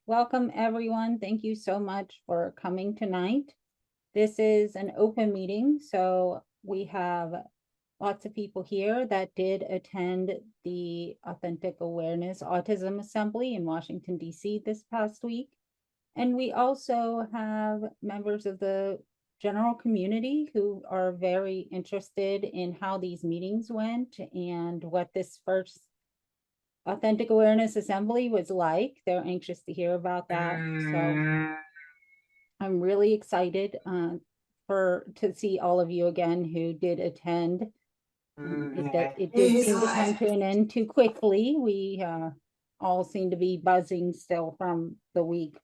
Welcome, everyone. Thank you so much for coming tonight. This is an open meeting, so we have lots of people here that did attend the Authentic Awareness Autism Assembly in Washington, D.C. this past week. And we also have members of the general community who are very interested in how these meetings went and what this first Authentic Awareness Assembly was like. They're anxious to hear about that. So I'm really excited to see all of you again who did attend. It did seem to come to an end too quickly. We all seem to be buzzing still from the week.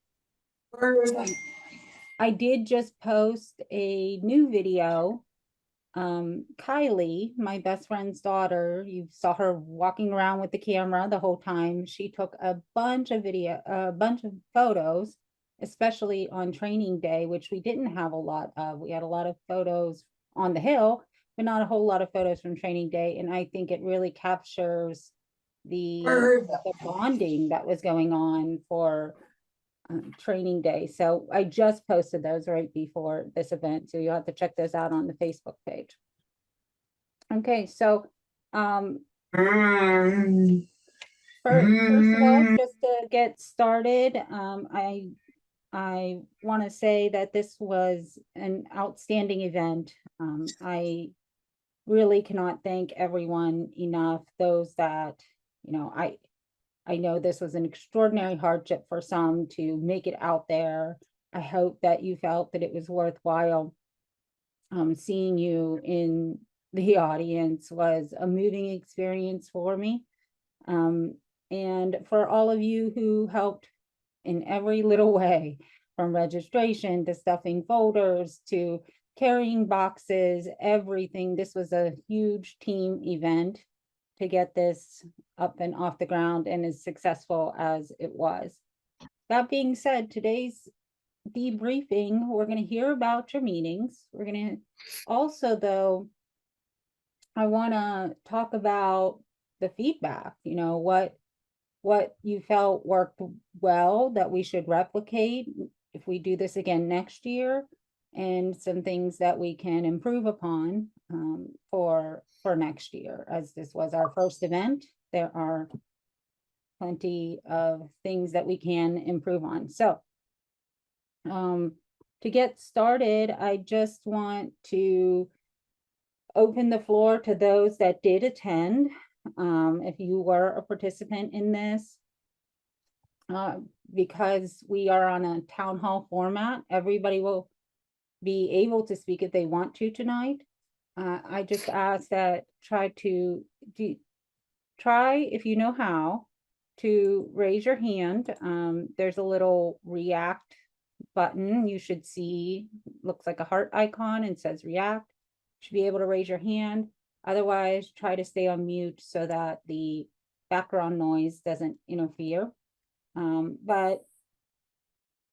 I did just post a new video. Kylie, my best friend's daughter, you saw her walking around with the camera the whole time. She took a bunch of photos, especially on training day, which we didn't have a lot of. We had a lot of photos on the hill, but not a whole lot of photos from training day. And I think it really captures the bonding that was going on for training day. So I just posted those right before this event. So you'll have to check those out on the Facebook page. Okay, so first of all, just to get started, I want to say that this was an outstanding event. I really cannot thank everyone enough. Those that, I know this was an extraordinary hardship for some to make it out there. I hope that you felt that it was worthwhile. Seeing you in the audience was a moving experience for me. And for all of you who helped in every little way, from registration to stuffing folders to carrying boxes, everything. This was a huge team event to get this up and off the ground and as successful as it was. That being said, today's debriefing, we're going to hear about your meetings. We're going to also, though, I want to talk about the feedback, what you felt worked well that we should replicate if we do this again next year, and some things that we can improve upon for next year. As this was our first event, there are plenty of things that we can improve on. So to get started, I just want to open the floor to those that did attend. If you were a participant in this, because we are on a town hall format, everybody will be able to speak if they want to tonight. I just ask that try, if you know how, to raise your hand. There's a little react button you should see, looks like a heart icon and says react. You should be able to raise your hand. Otherwise, try to stay on mute so that the background noise doesn't interfere. But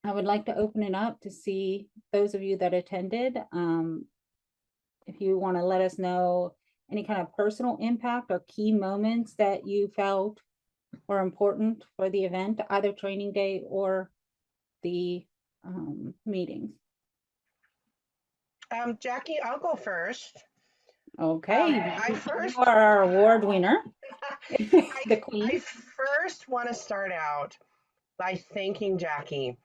I would like to open it up to see those of you that attended. If you want to let us know any kind of personal impact or key moments that you felt were important for the event, either training day or the meetings. Jackie, I'll go first. Okay, You are our award winner, the queen. I first want to start out by thanking Jackie.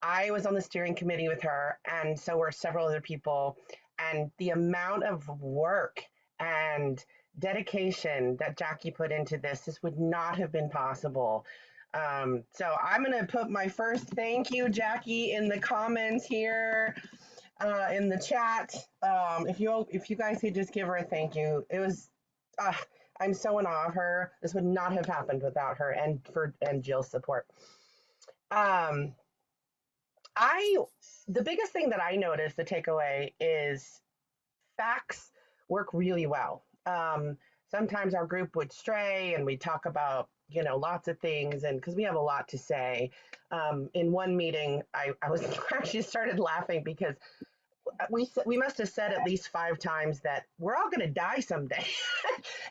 I was on the steering committee with her, and so were several other people. And the amount of work and dedication that Jackie put into this would not have been possible. So I'm going to put my first thank you, Jackie, in the comments here. In the chat. If you guys could just give her a thank you, it was. I'm so in awe of her. This would not have happened without her and Jill's support. I the biggest thing that I noticed, the takeaway is facts work really well. Sometimes our group would stray and we'd talk about lots of things, and because we have a lot to say. In one meeting, I was actually started laughing because we must have said at least 5 times that we're all going to die someday.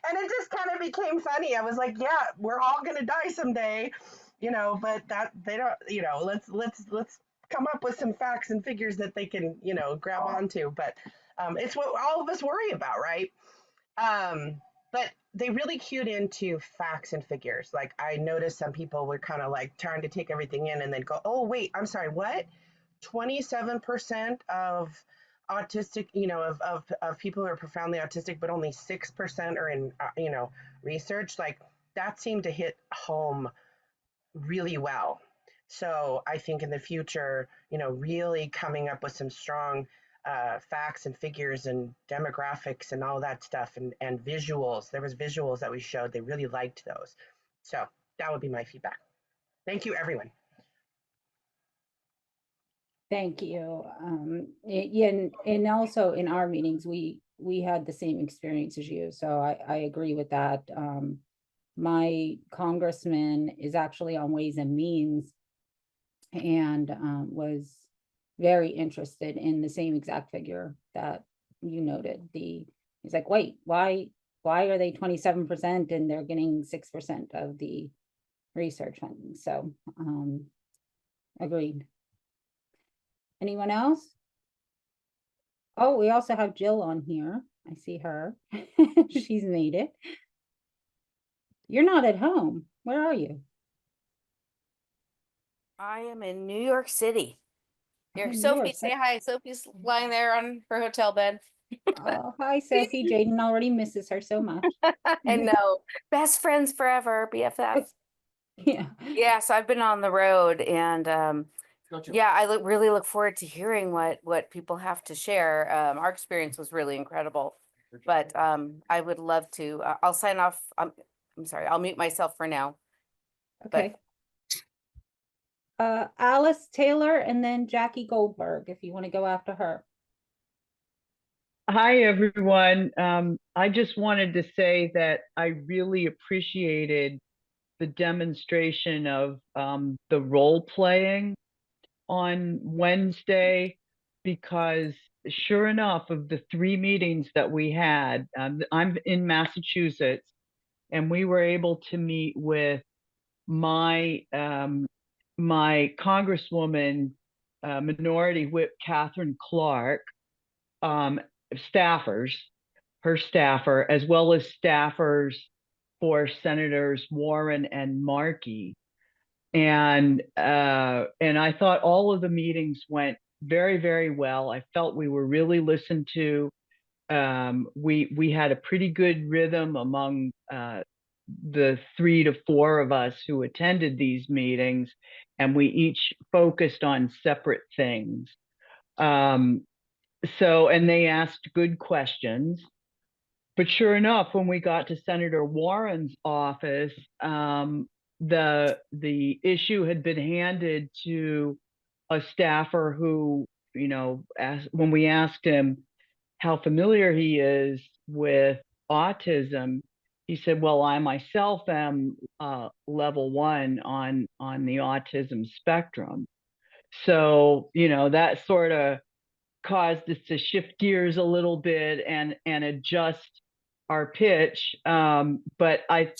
And it just kind of became funny. I was like, yeah, we're all going to die someday. but that they don't, let's come up with some facts and figures that they can, grab onto. But it's what all of us worry about, right? But they really cued into facts and figures. Like I noticed some people were kind of like trying to take everything in and then go, oh wait, I'm sorry, what? 27% of autistic, of people who are profoundly autistic, but only 6% are in, research. Like that seemed to hit home really well. So I think in the future, really coming up with some strong facts and figures and demographics and all that stuff and visuals. There was visuals that we showed. They really liked those. So that would be my feedback. Thank you, everyone. Thank you. Yeah, and also in our meetings, we had the same experience as you, so I agree with that. My congressman is actually on Ways and Means and was very interested in the same exact figure that you noted. He's like, wait, why are they 27% and they're getting 6% of the research funding? So agreed. Anyone else? Oh, we also have Jill on here. I see her. She's made it. You're not at home. Where are you? I am in New York City. Oh, Here, New Sophie, York. say hi. Sophie's lying there on her hotel bed. Oh, hi, Sophie. Jaden already misses her so much. I know. Best friends forever, BFF. Yeah. Yeah, so I've been on the road and yeah, I really look forward to hearing what people have to share. Our experience was really incredible. But I would love to. I'll sign off. I'm sorry. I'll mute myself for now. Okay. Alice Taylor and then Jackie Goldberg, if you want to go after her. Hi, everyone. I just wanted to say that I really appreciated the demonstration of the role playing on Wednesday, because sure enough, of the 3 meetings that we had, I'm in Massachusetts, and we were able to meet with my my Congresswoman, Minority Whip Catherine Clark, um, staffers, her staffer, as well as staffers for Senators Warren and Markey. And I thought all of the meetings went very, very well. I felt we were really listened to. We had a pretty good rhythm among the 3 to 4 of us who attended these meetings, and we each focused on separate things. And they asked good questions. But sure enough, when we got to Senator Warren's office, the issue had been handed to a staffer who, when we asked him how familiar he is with autism, he said, "Well, I myself am level 1 on the autism spectrum." So, that sort of caused us to shift gears a little bit and adjust our pitch. But I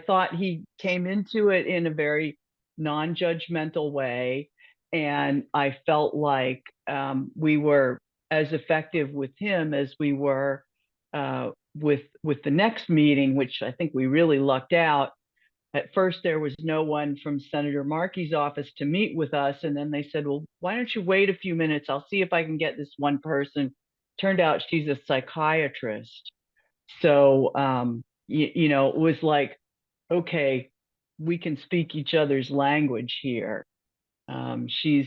thought he came into it in a very non-judgmental way, and I felt like we were as effective with him as we were with the next meeting, which I think we really lucked out. At first, there was no one from Senator Markey's office to meet with us. And then they said, well, why don't you wait a few minutes? I'll see if I can get this one person. Turned out she's a psychiatrist. So, it was like, okay, we can speak each other's language here. She's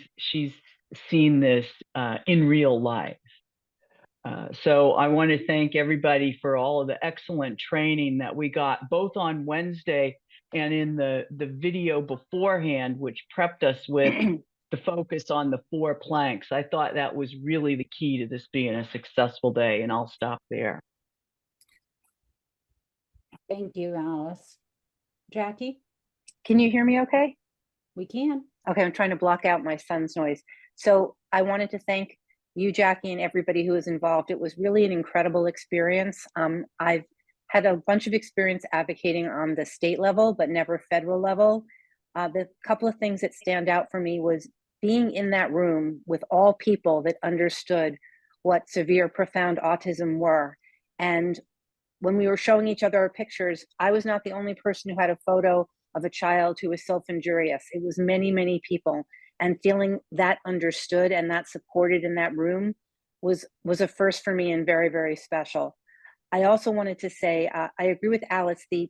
seen this in real life. So I want to thank everybody for all of the excellent training that we got both on Wednesday and in the video beforehand, which prepped us with the focus on the 4 planks. I thought that was really the key to this being a successful day, and I'll stop there. Thank you, Alice. Jackie? Can you hear me okay? We can. Okay, I'm trying to block out my son's noise. So I wanted to thank you, Jackie, and everybody who was involved. It was really an incredible experience. I've had a bunch of experience advocating on the state level, but never federal level. The couple of things that stand out for me was being in that room with all people that understood what severe, profound autism were. And when we were showing each other our pictures, I was not the only person who had a photo of a child who was self-injurious. It was many, many people. And feeling that understood and that supported in that room was a first for me and very, very special. I also wanted to say, I agree with Alice, the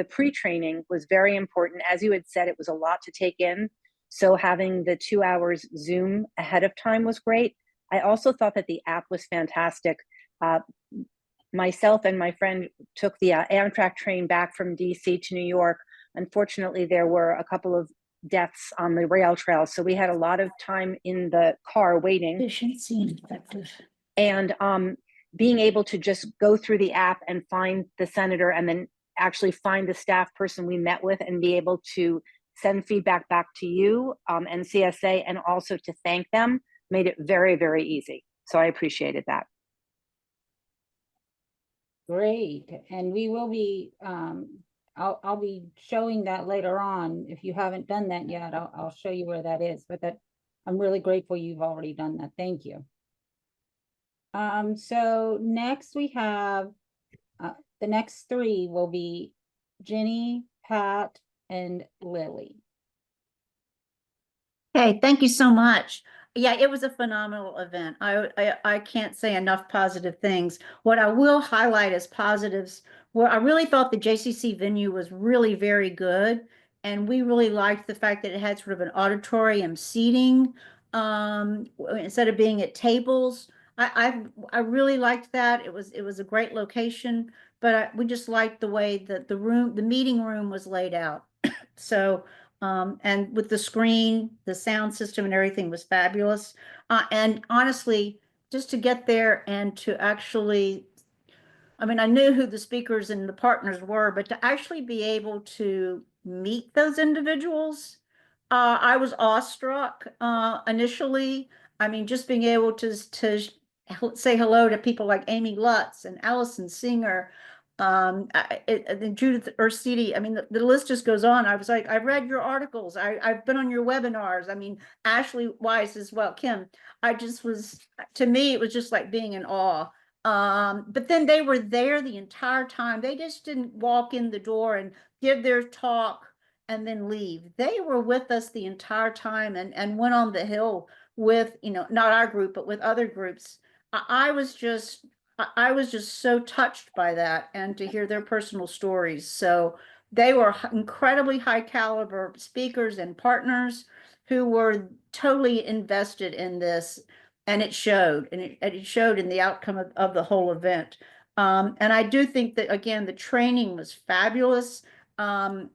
pre-training was very important. As you had said, it was a lot to take in. So having the 2 hours Zoom ahead of time was great. I also thought that the app was fantastic. Myself and my friend took the Amtrak train back from DC to New York. Unfortunately, there were a couple of deaths on the rail trail. So we had a lot of time in the car waiting. Efficiency and effective. And being able to just go through the app and find the senator and then actually find the staff person we met with and be able to send feedback back to you and CSA and also to thank them made it very, very easy. So I appreciated that. Great. And we will be, I'll be showing that later on. If you haven't done that yet, I'll show you where that is, but that I'm really grateful you've already done that. Thank you. So next we have, the next three will be Jenny, Pat, and Lily. Hey, thank you so much. Yeah, it was a phenomenal event. I can't say enough positive things. What I will highlight as positives, where I really thought the JCC venue was really very good. And we really liked the fact that it had sort of an auditorium seating instead of being at tables. I really liked that. It was a great location, but we just liked the way that the meeting room was laid out. So and with the screen, the sound system and everything was fabulous. And honestly, just to get there and to actually, I mean, I knew who the speakers and the partners were, but to actually be able to meet those individuals, I was awestruck initially. I mean, just being able to say hello to people like Amy Lutz and Allison Singer, and Judith Ursiti. I mean, the list just goes on. I was like, I've read your articles. I've been on your webinars. I mean, Ashley Weiss as well, Kim. I just was, to me, it was just like being in awe. But then they were there the entire time. They just didn't walk in the door and give their talk and then leave. They were with us the entire time and went on the Hill with, not our group, but with other groups. I was just so touched by that and to hear their personal stories. So they were incredibly high caliber speakers and partners who were totally invested in this, and it showed, and it showed in the outcome of the whole event. And I do think that, again, the training was fabulous. The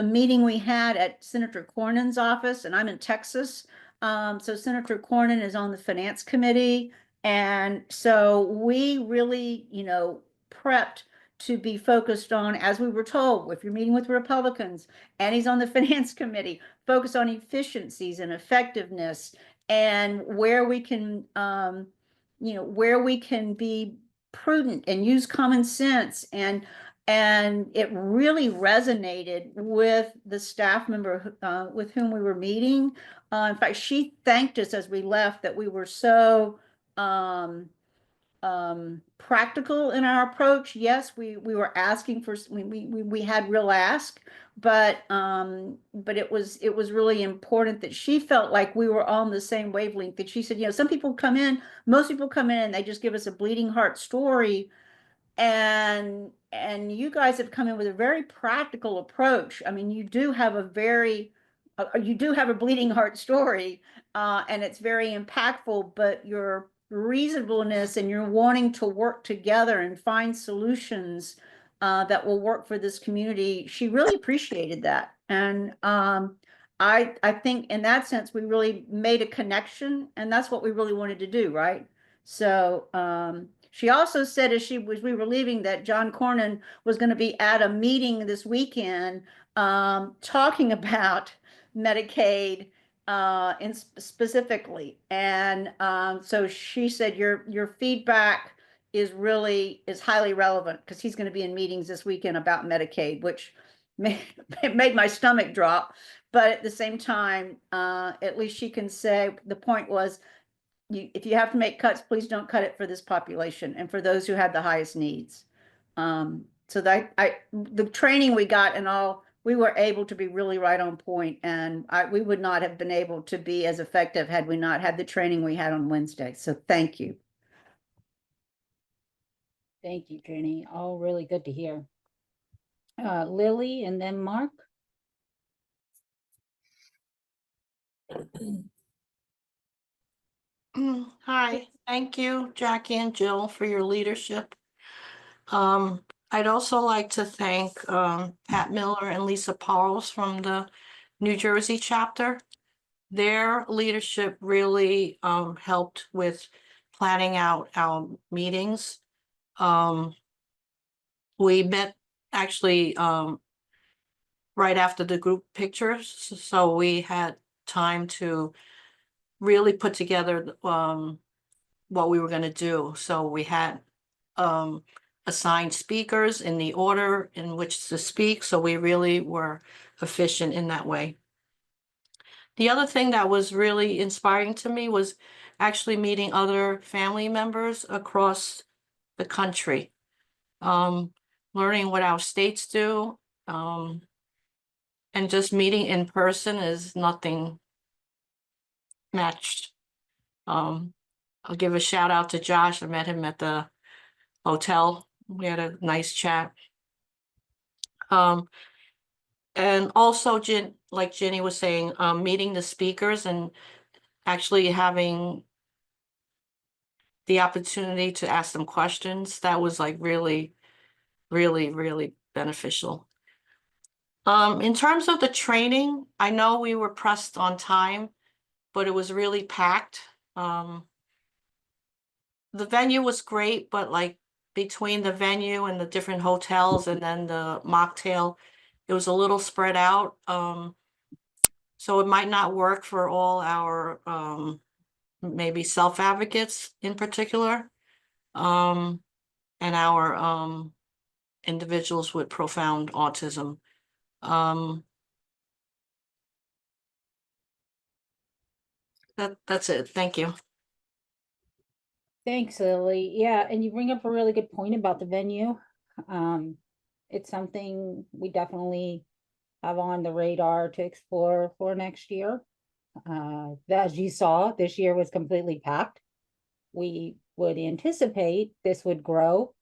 meeting we had at Senator Cornyn's office, and I'm in Texas. So Senator Cornyn is on the Finance Committee. And so we really, prepped to be focused on, as we were told, if you're meeting with Republicans and he's on the Finance Committee, focus on efficiencies and effectiveness and where we can, where we can be prudent and use common sense. And it really resonated with the staff member with whom we were meeting. In fact, she thanked us as we left that we were so practical in our approach. Yes, we were asking for, we had real ask, but it was really important that she felt like we were on the same wavelength. That she said, some people come in, most people come in and they just give us a bleeding heart story. And you guys have come in with a very practical approach. I mean, you do have a bleeding heart story, and it's very impactful, but your reasonableness and your wanting to work together and find solutions that will work for this community, she really appreciated that. And I think in that sense, we really made a connection, and that's what we really wanted to do, right? So she also said, as we were leaving, that John Cornyn was going to be at a meeting this weekend talking about Medicaid specifically. And so she said, your feedback is highly relevant because he's going to be in meetings this weekend about Medicaid, which it made my stomach drop. But at the same time, at least she can say, the point was, if you have to make cuts, please don't cut it for this population and for those who had the highest needs. So that the training we got and all, we were able to be really right on point, and we would not have been able to be as effective had we not had the training we had on Wednesday. So thank you. Thank you, Jenny. All really good to hear. Lily and then Mark. Hi, thank you, Jackie and Jill, for your leadership. I'd also like to thank Pat Miller and Lisa Pauls from the New Jersey chapter. Their leadership really helped with planning out our meetings. We met actually right after the group pictures, so we had time to really put together what we were going to do. So we had assigned speakers in the order in which to speak. So we really were efficient in that way. The other thing that was really inspiring to me was actually meeting other family members across the country, learning what our states do, and just meeting in person is nothing matched. I'll give a shout out to Josh. I met him at the hotel. We had a nice chat. And also, like Jenny was saying, meeting the speakers and actually having the opportunity to ask them questions, that was like really, really, really beneficial. In terms of the training, I know we were pressed on time, but it was really packed. The venue was great, but like between the venue and the different hotels and then the mocktail, it was a little spread out. So it might not work for all our maybe self-advocates in particular, and our individuals with profound autism. That's it. Thank you. Thanks, Lily. Yeah, and you bring up a really good point about the venue. It's something we definitely have on the radar to explore for next year. As you saw, this year was completely packed. We would anticipate this would grow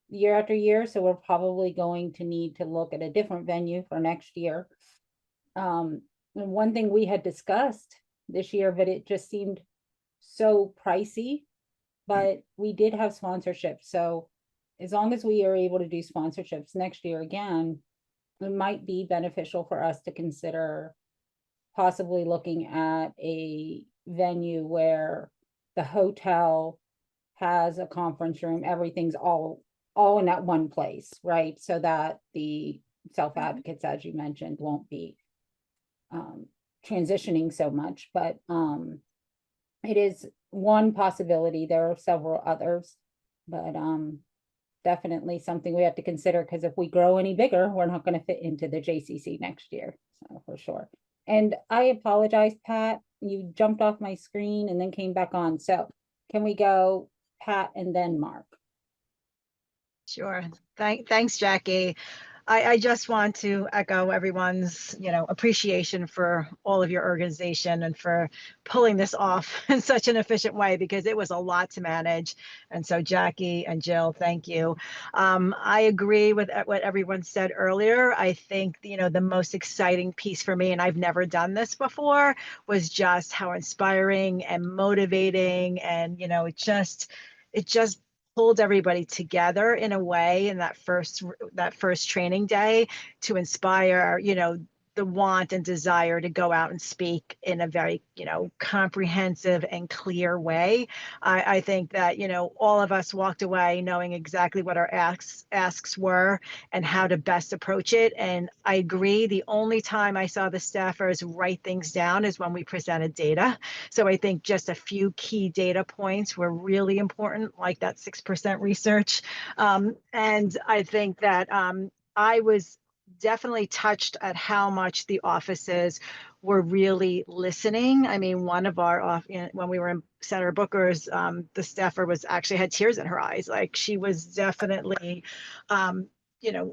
year after year, so we're probably going to need to look at a different venue for next year. And one thing we had discussed this year, but it just seemed so pricey, but we did have sponsorships. So as long as we are able to do sponsorships next year again, it might be beneficial for us to consider possibly looking at a venue where the hotel has a conference room, everything's all in that one place, right? So that the self-advocates, as you mentioned, won't be transitioning so much, but it is one possibility. There are several others, but definitely something we have to consider, because if we grow any bigger, we're not going to fit into the JCC next year, so for sure. And I apologize, Pat, you jumped off my screen and then came back on. So can we go Pat and then Mark? Sure. Thanks, Jackie. I just want to echo everyone's, appreciation for all of your organization and for pulling this off in such an efficient way, because it was a lot to manage. And so Jackie and Jill, thank you. I agree with what everyone said earlier. I think, the most exciting piece for me, and I've never done this before, was just how inspiring and motivating, and, it just pulled everybody together in a way in that first training day to inspire, the want and desire to go out and speak in a very, comprehensive and clear way. I think that, all of us walked away knowing exactly what our asks were and how to best approach it. And I agree, the only time I saw the staffers write things down is when we presented data. So I think just a few key data points were really important, like that 6% research. And I think that I was definitely touched at how much the offices were really listening. I mean, one of our, when we were in Senator Booker's, the staffer was actually had tears in her eyes. Like she was definitely,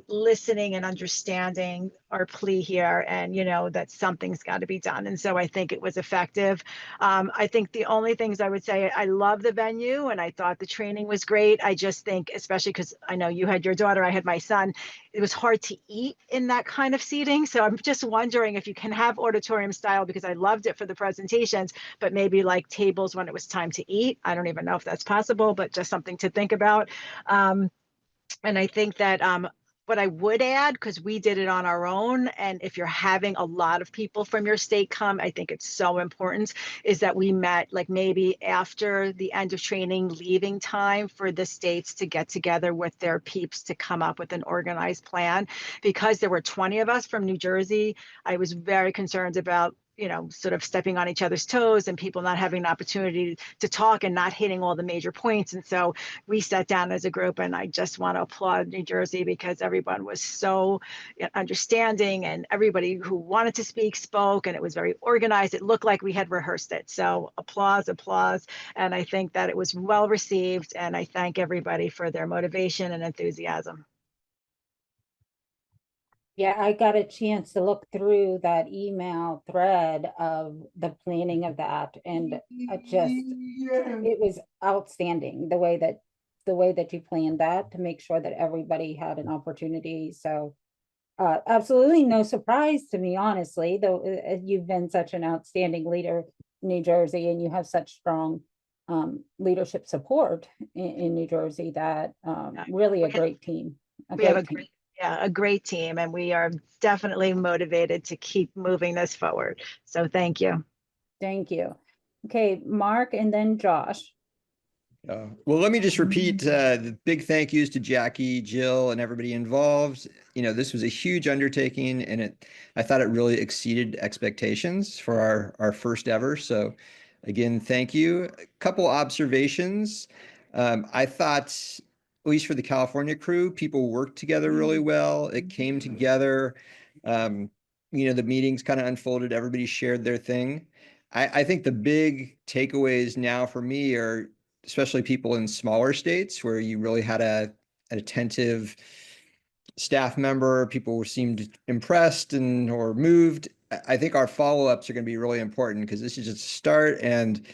listening and understanding our plea here, and that something's got to be done. And so I think it was effective. I think the only things I would say, I love the venue and I thought the training was great. I just think, especially because I know you had your daughter, I had my son, it was hard to eat in that kind of seating. So I'm just wondering if you can have auditorium style, because I loved it for the presentations, but maybe like tables when it was time to eat. I don't even know if that's possible, but just something to think about. And I think that what I would add, because we did it on our own, and if you're having a lot of people from your state come, I think it's so important, is that we met like maybe after the end of training, leaving time for the states to get together with their peeps to come up with an organized plan. Because there were 20 of us from New Jersey, I was very concerned about sort of stepping on each other's toes and people not having an opportunity to talk and not hitting all the major points. And so we sat down as a group, and I just want to applaud New Jersey because everyone was so understanding, and everybody who wanted to speak spoke, and it was very organized. It looked like we had rehearsed it. So applause. And I think that it was well received, and I thank everybody for their motivation and enthusiasm. Yeah, I got a chance to look through that email thread of the planning of that, and it was outstanding the way that you planned that to make sure that everybody had an opportunity. So absolutely no surprise to me, honestly, though you've been such an outstanding leader in New Jersey, and you have such strong leadership support in New Jersey, that really a great team. We have a great team, and we are definitely motivated to keep moving this forward. So thank you. Thank you. Okay, Mark, and then Josh. Well, let me just repeat the big thank yous to Jackie, Jill, and everybody involved. This was a huge undertaking, and I thought it really exceeded expectations for our first ever. So again, thank you. A couple observations. I thought, at least for the California crew, people worked together really well. It came together. The meetings kind of unfolded. Everybody shared their thing. I think the big takeaways now for me are, especially people in smaller states where you really had an attentive staff member, people seemed impressed or moved. I think our follow-ups are going to be really important, because this is just a start, and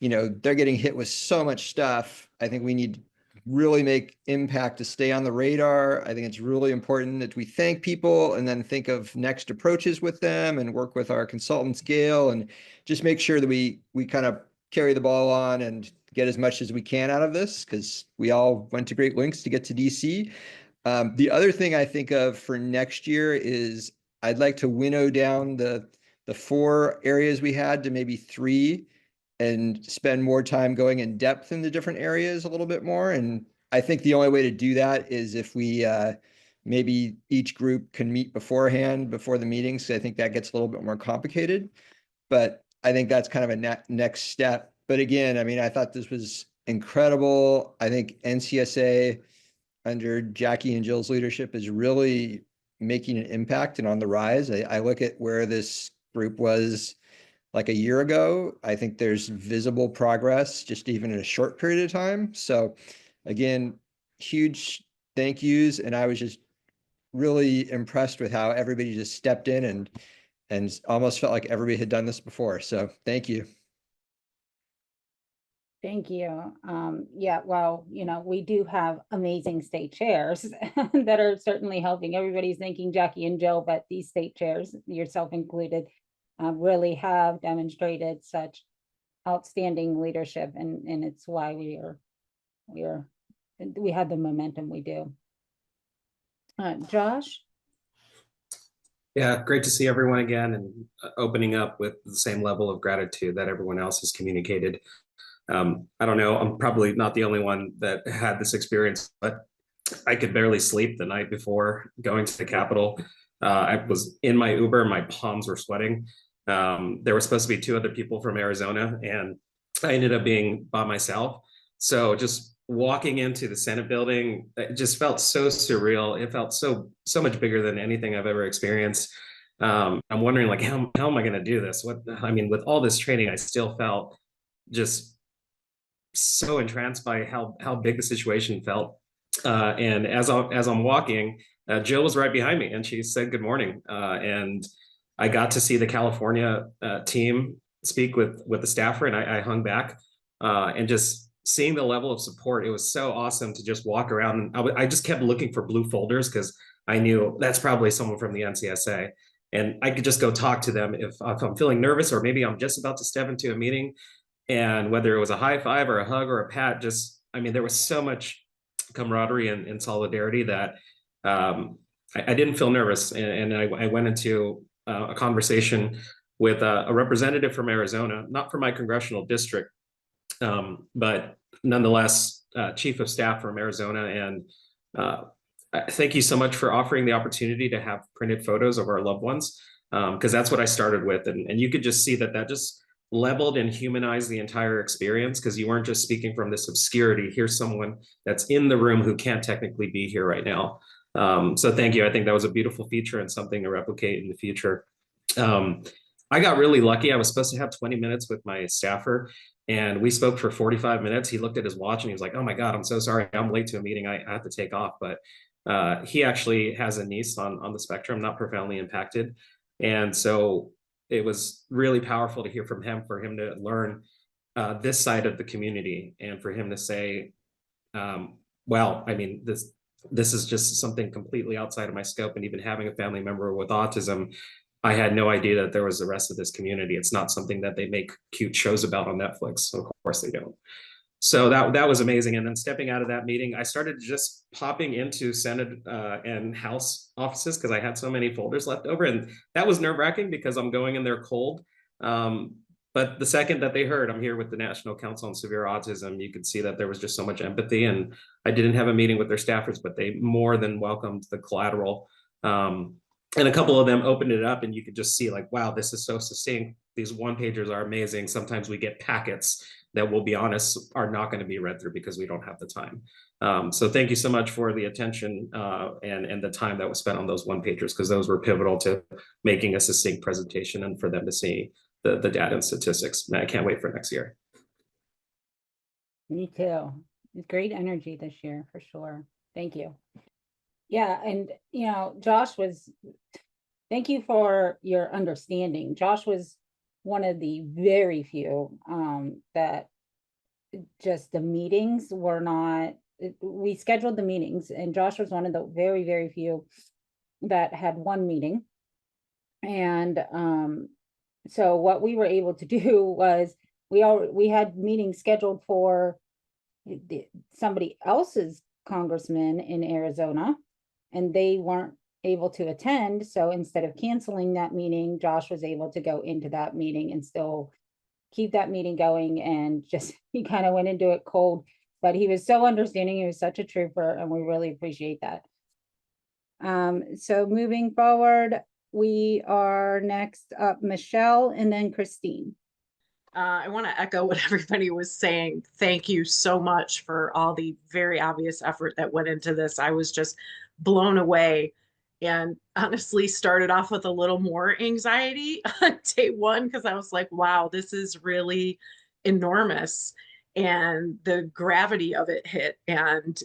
they're getting hit with so much stuff. I think we need to really make impact to stay on the radar. I think it's really important that we thank people and then think of next approaches with them and work with our consultants, Gail, and just make sure that we kind of carry the ball on and get as much as we can out of this, because we all went to great lengths to get to DC. The other thing I think of for next year is I'd like to winnow down the 4 areas we had to maybe 3, and spend more time going in depth in the different areas a little bit more. And I think the only way to do that is if we maybe each group can meet beforehand, before the meetings. So I think that gets a little bit more complicated, but I think that's kind of a next step. But again, I mean, I thought this was incredible. I think NCSA under Jackie and Jill's leadership is really making an impact and on the rise. I look at where this group was like a year ago. I think there's visible progress just even in a short period of time. So again, huge thank yous. And I was just really impressed with how everybody just stepped in and almost felt like everybody had done this before. So thank you. Thank you. Yeah, well, we do have amazing state chairs that are certainly helping. Everybody's thanking Jackie and Jill, but these state chairs, yourself included, really have demonstrated such outstanding leadership, and it's why we had the momentum we do. Josh? Yeah, great to see everyone again, and opening up with the same level of gratitude that everyone else has communicated. I don't know, I'm probably not the only one that had this experience, but I could barely sleep the night before going to the Capitol. I was in my Uber, my palms were sweating. There were supposed to be 2 other people from Arizona, and I ended up being by myself. So just walking into the Senate building, it just felt so surreal. It felt so much bigger than anything I've ever experienced. I'm wondering, like, how am I going to do this? I mean, with all this training, I still felt just so entranced by how big the situation felt. And as I'm walking, Jill was right behind me, and she said good morning. And I got to see the California team speak with the staffer, and I hung back, and just seeing the level of support. It was so awesome to just walk around. And I just kept looking for blue folders because I knew that's probably someone from the NCSA. And I could just go talk to them if I'm feeling nervous, or maybe I'm just about to step into a meeting. And whether it was a high five or a hug or a pat, just, I mean, there was so much camaraderie and solidarity that I didn't feel nervous. And I went into a conversation with a representative from Arizona, not from my congressional district, but nonetheless, chief of staff from Arizona. And thank you so much for offering the opportunity to have printed photos of our loved ones, because that's what I started with. And you could just see that just leveled and humanized the entire experience, because you weren't just speaking from this obscurity. Here's someone that's in the room who can't technically be here right now. So thank you. I think that was a beautiful feature and something to replicate in the future. I got really lucky. I was supposed to have 20 minutes with my staffer, and we spoke for 45 minutes. He looked at his watch and he was like, "Oh my God, I'm so sorry. I'm late to a meeting. I have to take off." But he actually has a niece on the spectrum, not profoundly impacted. And so it was really powerful to hear from him, for him to learn this side of the community, and for him to say, well, I mean, this is just something completely outside of my scope. And even having a family member with autism, I had no idea that there was the rest of this community. It's not something that they make cute shows about on Netflix. Of course they don't. So that was amazing. And then stepping out of that meeting, I started just popping into Senate and House offices because I had so many folders left over. And that was nerve-wracking because I'm going in there cold. But the second that they heard I'm here with the National Council on Severe Autism, you could see that there was just so much empathy. And I didn't have a meeting with their staffers, but they more than welcomed the collateral. And a couple of them opened it up, and you could just see, like, wow, this is so succinct. These one-pagers are amazing. Sometimes we get packets that, we'll be honest, are not going to be read through because we don't have the time. So thank you so much for the attention and the time that was spent on those one-pagers, because those were pivotal to making a succinct presentation and for them to see the data and statistics. Man, I can't wait for next year. Me too. Great energy this year for sure. Thank you. Yeah, and Josh thank you for your understanding. Josh was one of the very few that just the meetings were not, we scheduled the meetings, and Josh was one of the very, very few that had one meeting. And so what we were able to do was we had meetings scheduled for somebody else's congressman in Arizona, and they weren't able to attend. So instead of canceling that meeting, Josh was able to go into that meeting and still keep that meeting going. And just, he kind of went into it cold, but he was so understanding. He was such a trooper, and we really appreciate that. So moving forward, we are next up Michelle and then Christine. I want to echo what everybody was saying. Thank you so much for all the very obvious effort that went into this. I was just blown away, and honestly started off with a little more anxiety on day one, because I was like, wow, this is really enormous. And the gravity of it hit, and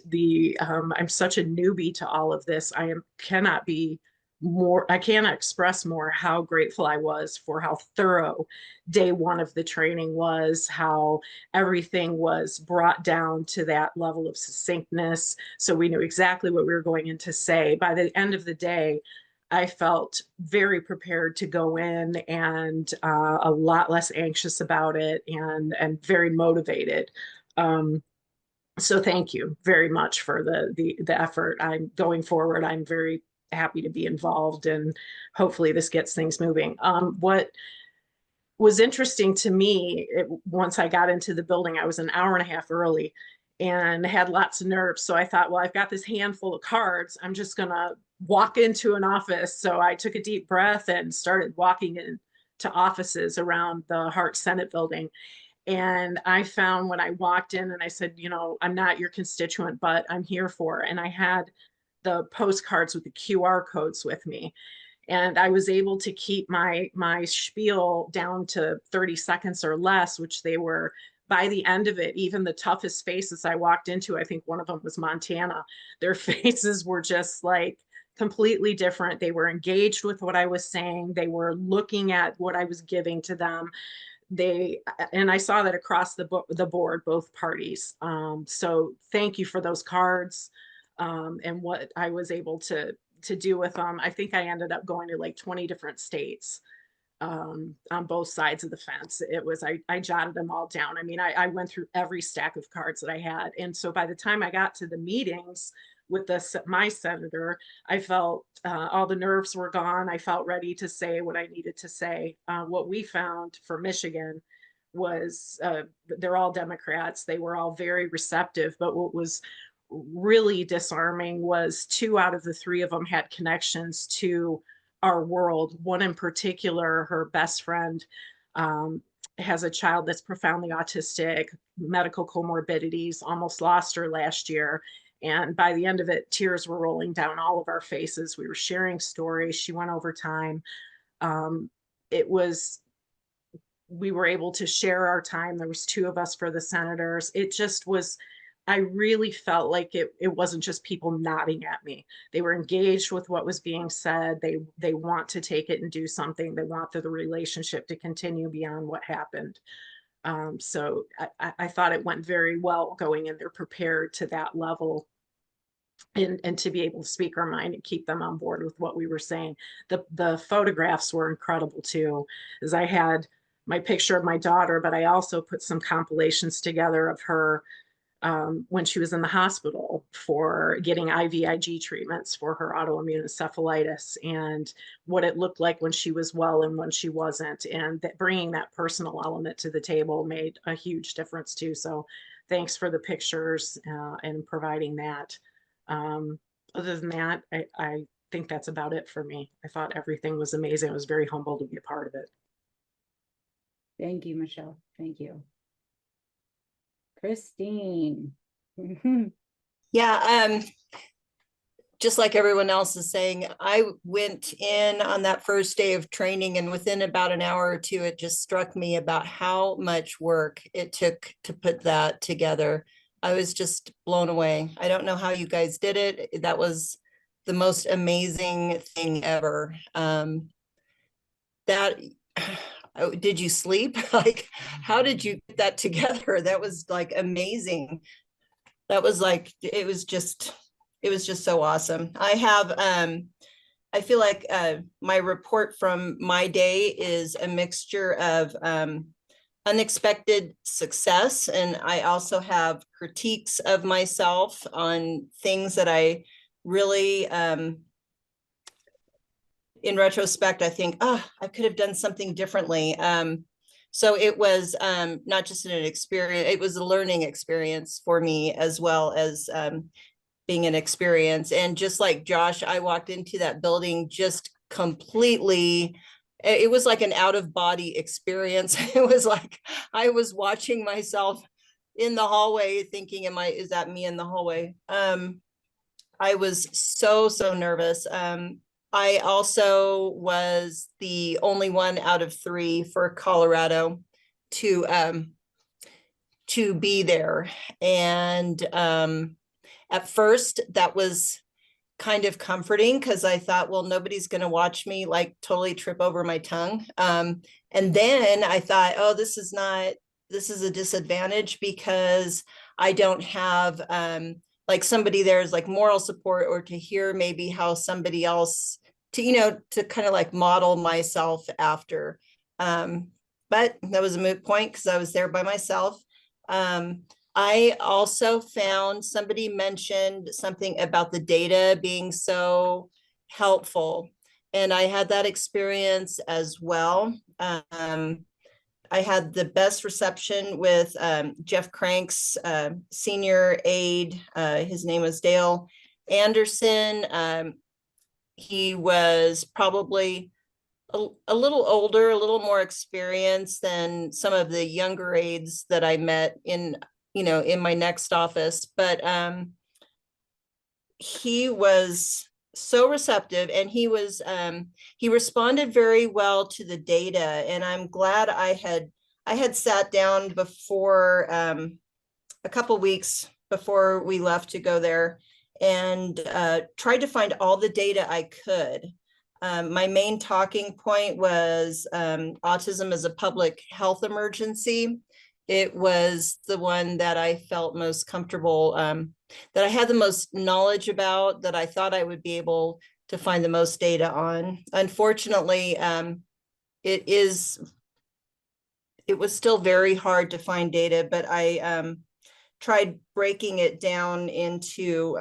I'm such a newbie to all of this. I cannot express more how grateful I was for how thorough day one of the training was, how everything was brought down to that level of succinctness. So we knew exactly what we were going in to say. By the end of the day, I felt very prepared to go in, and a lot less anxious about it, and very motivated. So thank you very much for the effort. I'm going forward. I'm very happy to be involved, and hopefully this gets things moving. What was interesting to me, once I got into the building, I was an hour and a half early and had lots of nerves. So I thought, well, I've got this handful of cards. I'm just going to walk into an office. So I took a deep breath and started walking into offices around the Hart Senate building. And I found when I walked in and I said, you know, I'm not your constituent, but I'm here for, and I had the postcards with the QR codes with me. And I was able to keep my spiel down to 30 seconds or less, which they were. By the end of it, even the toughest faces I walked into, I think one of them was Montana, their faces were just like completely different. They were engaged with what I was saying. They were looking at what I was giving to them. And I saw that across the board, both parties. So thank you for those cards, and what I was able to do with them. I think I ended up going to like 20 different states, on both sides of the fence. It was, I jotted them all down. I mean, I went through every stack of cards that I had. And so by the time I got to the meetings with my senator, I felt all the nerves were gone. I felt ready to say what I needed to say. What we found for Michigan was, they're all Democrats. They were all very receptive, but what was really disarming was 2 out of the 3 of them had connections to our world. One in particular, her best friend, has a child that's profoundly autistic, medical comorbidities, almost lost her last year. And by the end of it, tears were rolling down all of our faces. We were sharing stories. She went over time. It was, we were able to share our time. There was 2 of us for the senators. It just was, I really felt like it wasn't just people nodding at me. They were engaged with what was being said. They want to take it and do something. They want the relationship to continue beyond what happened. So I thought it went very well going in. They're prepared to that level, and to be able to speak our mind and keep them on board with what we were saying. The photographs were incredible too, as I had my picture of my daughter, but I also put some compilations together of her, when she was in the hospital for getting IVIG treatments for her autoimmune encephalitis, and what it looked like when she was well and when she wasn't. And that bringing that personal element to the table made a huge difference too. So thanks for the pictures, and providing that. Other than that, I think that's about it for me. I thought everything was amazing. I was very humbled to be a part of it. Thank you, Michelle. Thank you. Christine. Yeah, just like everyone else is saying, I went in on that first day of training, and within about an hour or 2, it just struck me about how much work it took to put that together. I was just blown away. I don't know how you guys did it. That was the most amazing thing ever. Did you sleep? Like, how did you get that together? That was like amazing. That was like, it was just so awesome. I feel like my report from my day is a mixture of unexpected success, and I also have critiques of myself on things that I really, in retrospect, I think, I could have done something differently. So it was not just an experience, it was a learning experience for me, as well as being an experience. And just like Josh, I walked into that building just completely, it was like an out of body experience. It was like I was watching myself in the hallway thinking, is that me in the hallway? I was so nervous. I also was the only one out of 3 for Colorado to be there. And at first that was kind of comforting, because I thought, well, nobody's going to watch me like totally trip over my tongue. And then I thought, oh, this is a disadvantage, because I don't have like somebody there's like moral support, or to hear maybe how somebody else to kind of like model myself after. But that was a moot point, because I was there by myself. I also found somebody mentioned something about the data being so helpful, and I had that experience as well. I had the best reception with Jeff Crank's senior aide. His name was Dale Anderson. He was probably a little older, a little more experienced than some of the younger aides that I met in, in my next office. But he was so receptive, and he responded very well to the data. And I'm glad I had sat down before, a couple weeks before we left to go there, and tried to find all the data I could. My main talking point was autism as a public health emergency. It was the one that I felt most comfortable, that I had the most knowledge about, that I thought I would be able to find the most data on. Unfortunately, it was still very hard to find data, but I tried breaking it down into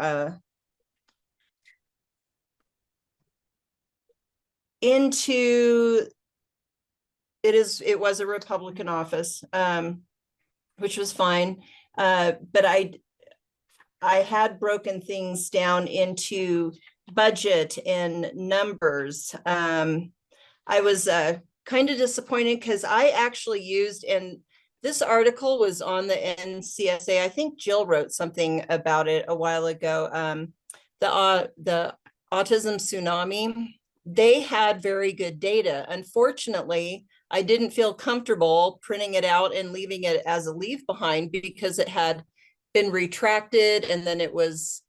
it was a Republican office, which was fine. But I had broken things down into budget and numbers. I was kind of disappointed because I actually used, and this article was on the NCSA. I think Jill wrote something about it a while ago. The autism tsunami, they had very good data. Unfortunately, I didn't feel comfortable printing it out and leaving it as a leave behind because it had been retracted and then it was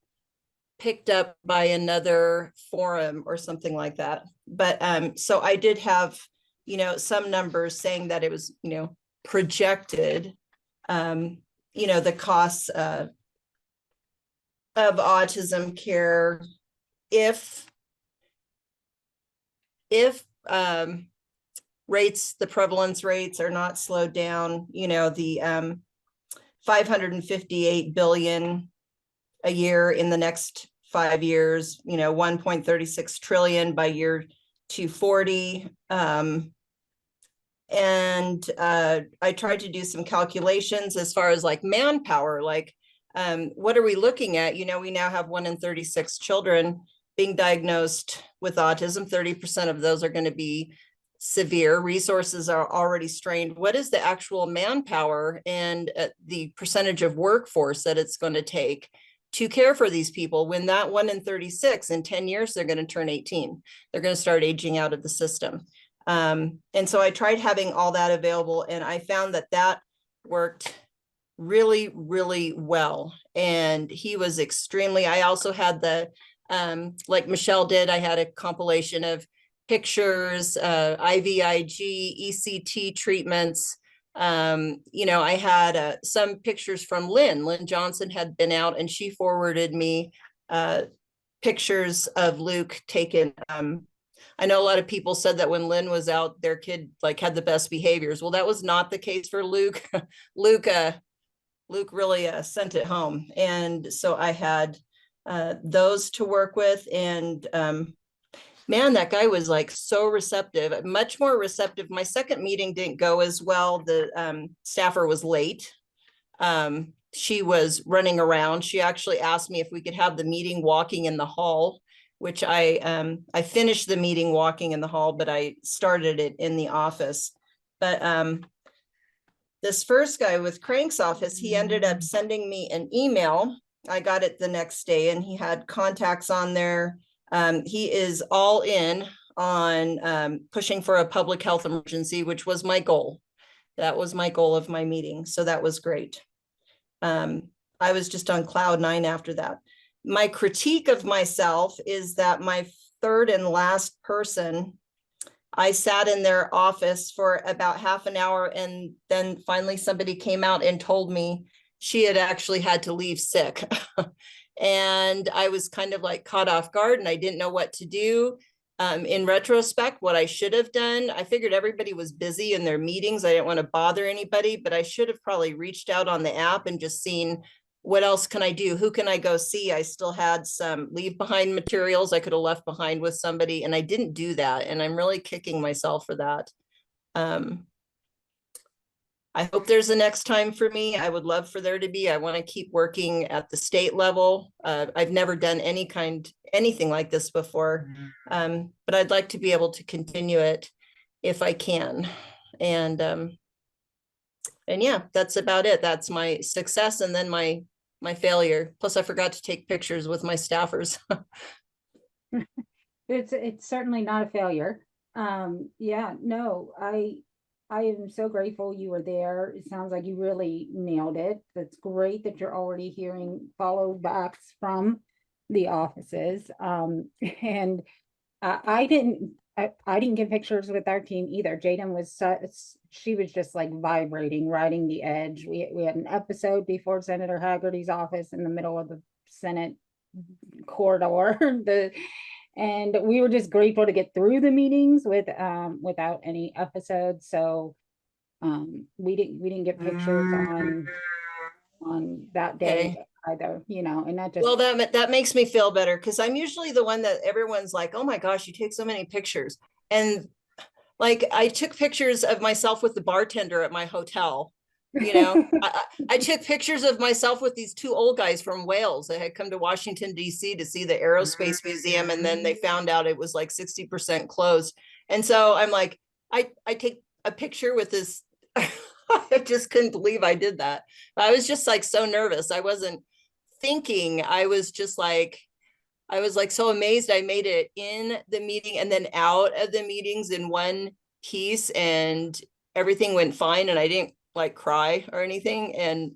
picked up by another forum or something like that. But so I did have, some numbers saying that it was, projected, the costs of autism care if the prevalence rates are not slowed down, the 558 billion a year in the next 5 years, 1.36 trillion by year 240. And I tried to do some calculations as far as like manpower, like what are we looking at? We now have 1 in 36 children being diagnosed with autism. 30% of those are going to be severe. Resources are already strained. What is the actual manpower and the percentage of workforce that it's going to take to care for these people when that 1 in 36 in 10 years, they're going to turn 18. They're going to start aging out of the system. And so I tried having all that available, and I found that worked really, really well. And he was extremely, I also had like Michelle did, I had a compilation of pictures, IVIG, ECT treatments. I had some pictures from Lynn Johnson had been out, and she forwarded me pictures of Luke taken. I know a lot of people said that when Lynn was out, their kid had the best behaviors. Well, that was not the case for Luke. Luke really sent it home. And so I had those to work with. And man, that guy was so receptive, much more receptive. My second meeting didn't go as well. The staffer was late. She was running around. She actually asked me if we could have the meeting walking in the hall, which I finished the meeting walking in the hall, but I started it in the office. But this first guy with Crank's office, he ended up sending me an email. I got it the next day, and he had contacts on there. He is all in on pushing for a public health emergency, which was my goal. That was my goal of my meeting. So that was great. I was just on cloud 9 after that. My critique of myself is that my third and last person, I sat in their office for about half an hour, and then finally somebody came out and told me she had actually had to leave sick. And I was kind of caught off guard, and I didn't know what to do. In retrospect, what I should have done, I figured everybody was busy in their meetings. I didn't want to bother anybody, but I should have probably reached out on the app and just seen what else can I do? Who can I go see? I still had some leave behind materials I could have left behind with somebody, and I didn't do that. And I'm really kicking myself for that. I I hope there's a next time for me. I would love for there to be. I want to keep working at the state level. I've never done anything like this before, but I'd like to be able to continue it if I can. And yeah, that's about it. That's my success, and then my failure. Plus, I forgot to take pictures with my staffers. It's certainly not a failure. Yeah, no, I am so grateful you were there. It sounds like you really nailed it. That's great that you're already hearing follow backs from the offices. And I didn't get pictures with our team either. Jaden was she was just like vibrating, riding the edge. We had an episode before Senator Haggerty's office in the middle of the Senate corridor. And we were just grateful to get through the meetings without any episodes. So we didn't get pictures on that day either, you know, and that just, well, that makes me feel better, because I'm usually the one that everyone's like, oh my gosh, you take so many pictures. And like, I took pictures of myself with the bartender at my hotel. You know, I took pictures of myself with these two old guys from Wales that had come to Washington, D.C. to see the Aerospace Museum. And then they found out it was like 60% closed. And so I'm like, I take a picture with this. I just couldn't believe I did that. I was just like so nervous. I wasn't thinking. I was like so amazed I made it in the meeting and then out of the meetings in one piece, and everything went fine, and I didn't like cry or anything. And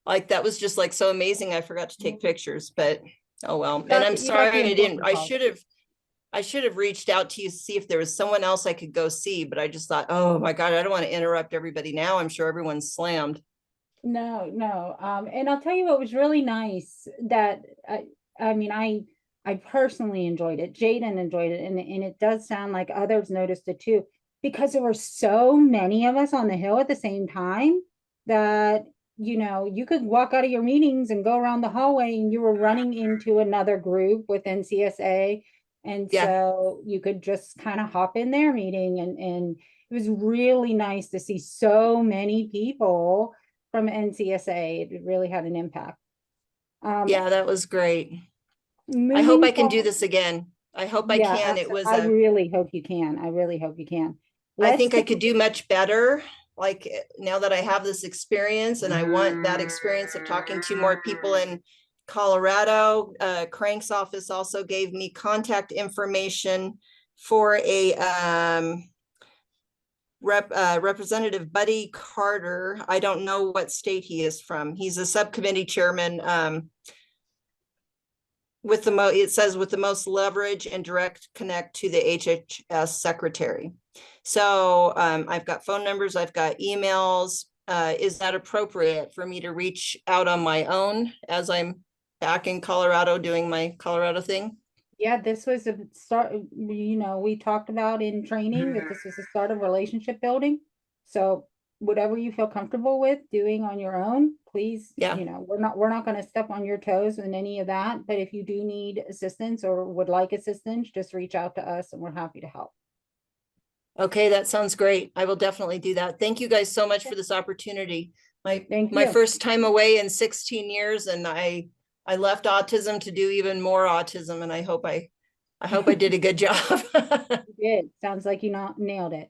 like, that was just like so amazing. I forgot to take pictures, but oh well. And I'm sorry I didn't. I should have reached out to you to see if there was someone else I could go see, but I just thought, oh my God, I don't want to interrupt everybody now. I'm sure everyone's slammed. no. And I'll tell you what was really nice that I mean, I personally enjoyed it. Jaden enjoyed it, and it does sound like others noticed it too, because there were so many of us on the Hill at the same time that, you know, you could walk out of your meetings and go around the hallway and you were running into another group within CSA. And Yeah. so you could just kind of hop in their meeting, and it was really nice to see so many people from NCSA. It really had an impact. Yeah, that was great. I hope Moving I can do forward- this again. I hope I Yeah, can. It was I really hope you can. I really hope you can. I think I could do much better. Like, now that I have this experience, and I want that experience of talking to more people in Colorado. Crank's office also gave me contact information for a Representative Buddy Carter. I don't know what state he is from. He's a subcommittee chairman with it says with the most leverage and direct connect to the HHS secretary. So I've got phone numbers, I've got emails. Is that appropriate for me to reach out on my own as I'm back in Colorado doing my Colorado thing? Yeah, this was a start, you know, we talked about in training that this was the start of relationship building. So whatever you feel comfortable with doing on your own, please, Yeah. you know, we're not going to step on your toes in any of that. But if you do need assistance or would like assistance, just reach out to us and we're happy to help. Okay, that sounds great. I will definitely do that. Thank you guys so much for this opportunity. Thank My you. first time away in 16 years, and I left autism to do even more autism, and I hope I did a good job. You did. Sounds like you nailed it.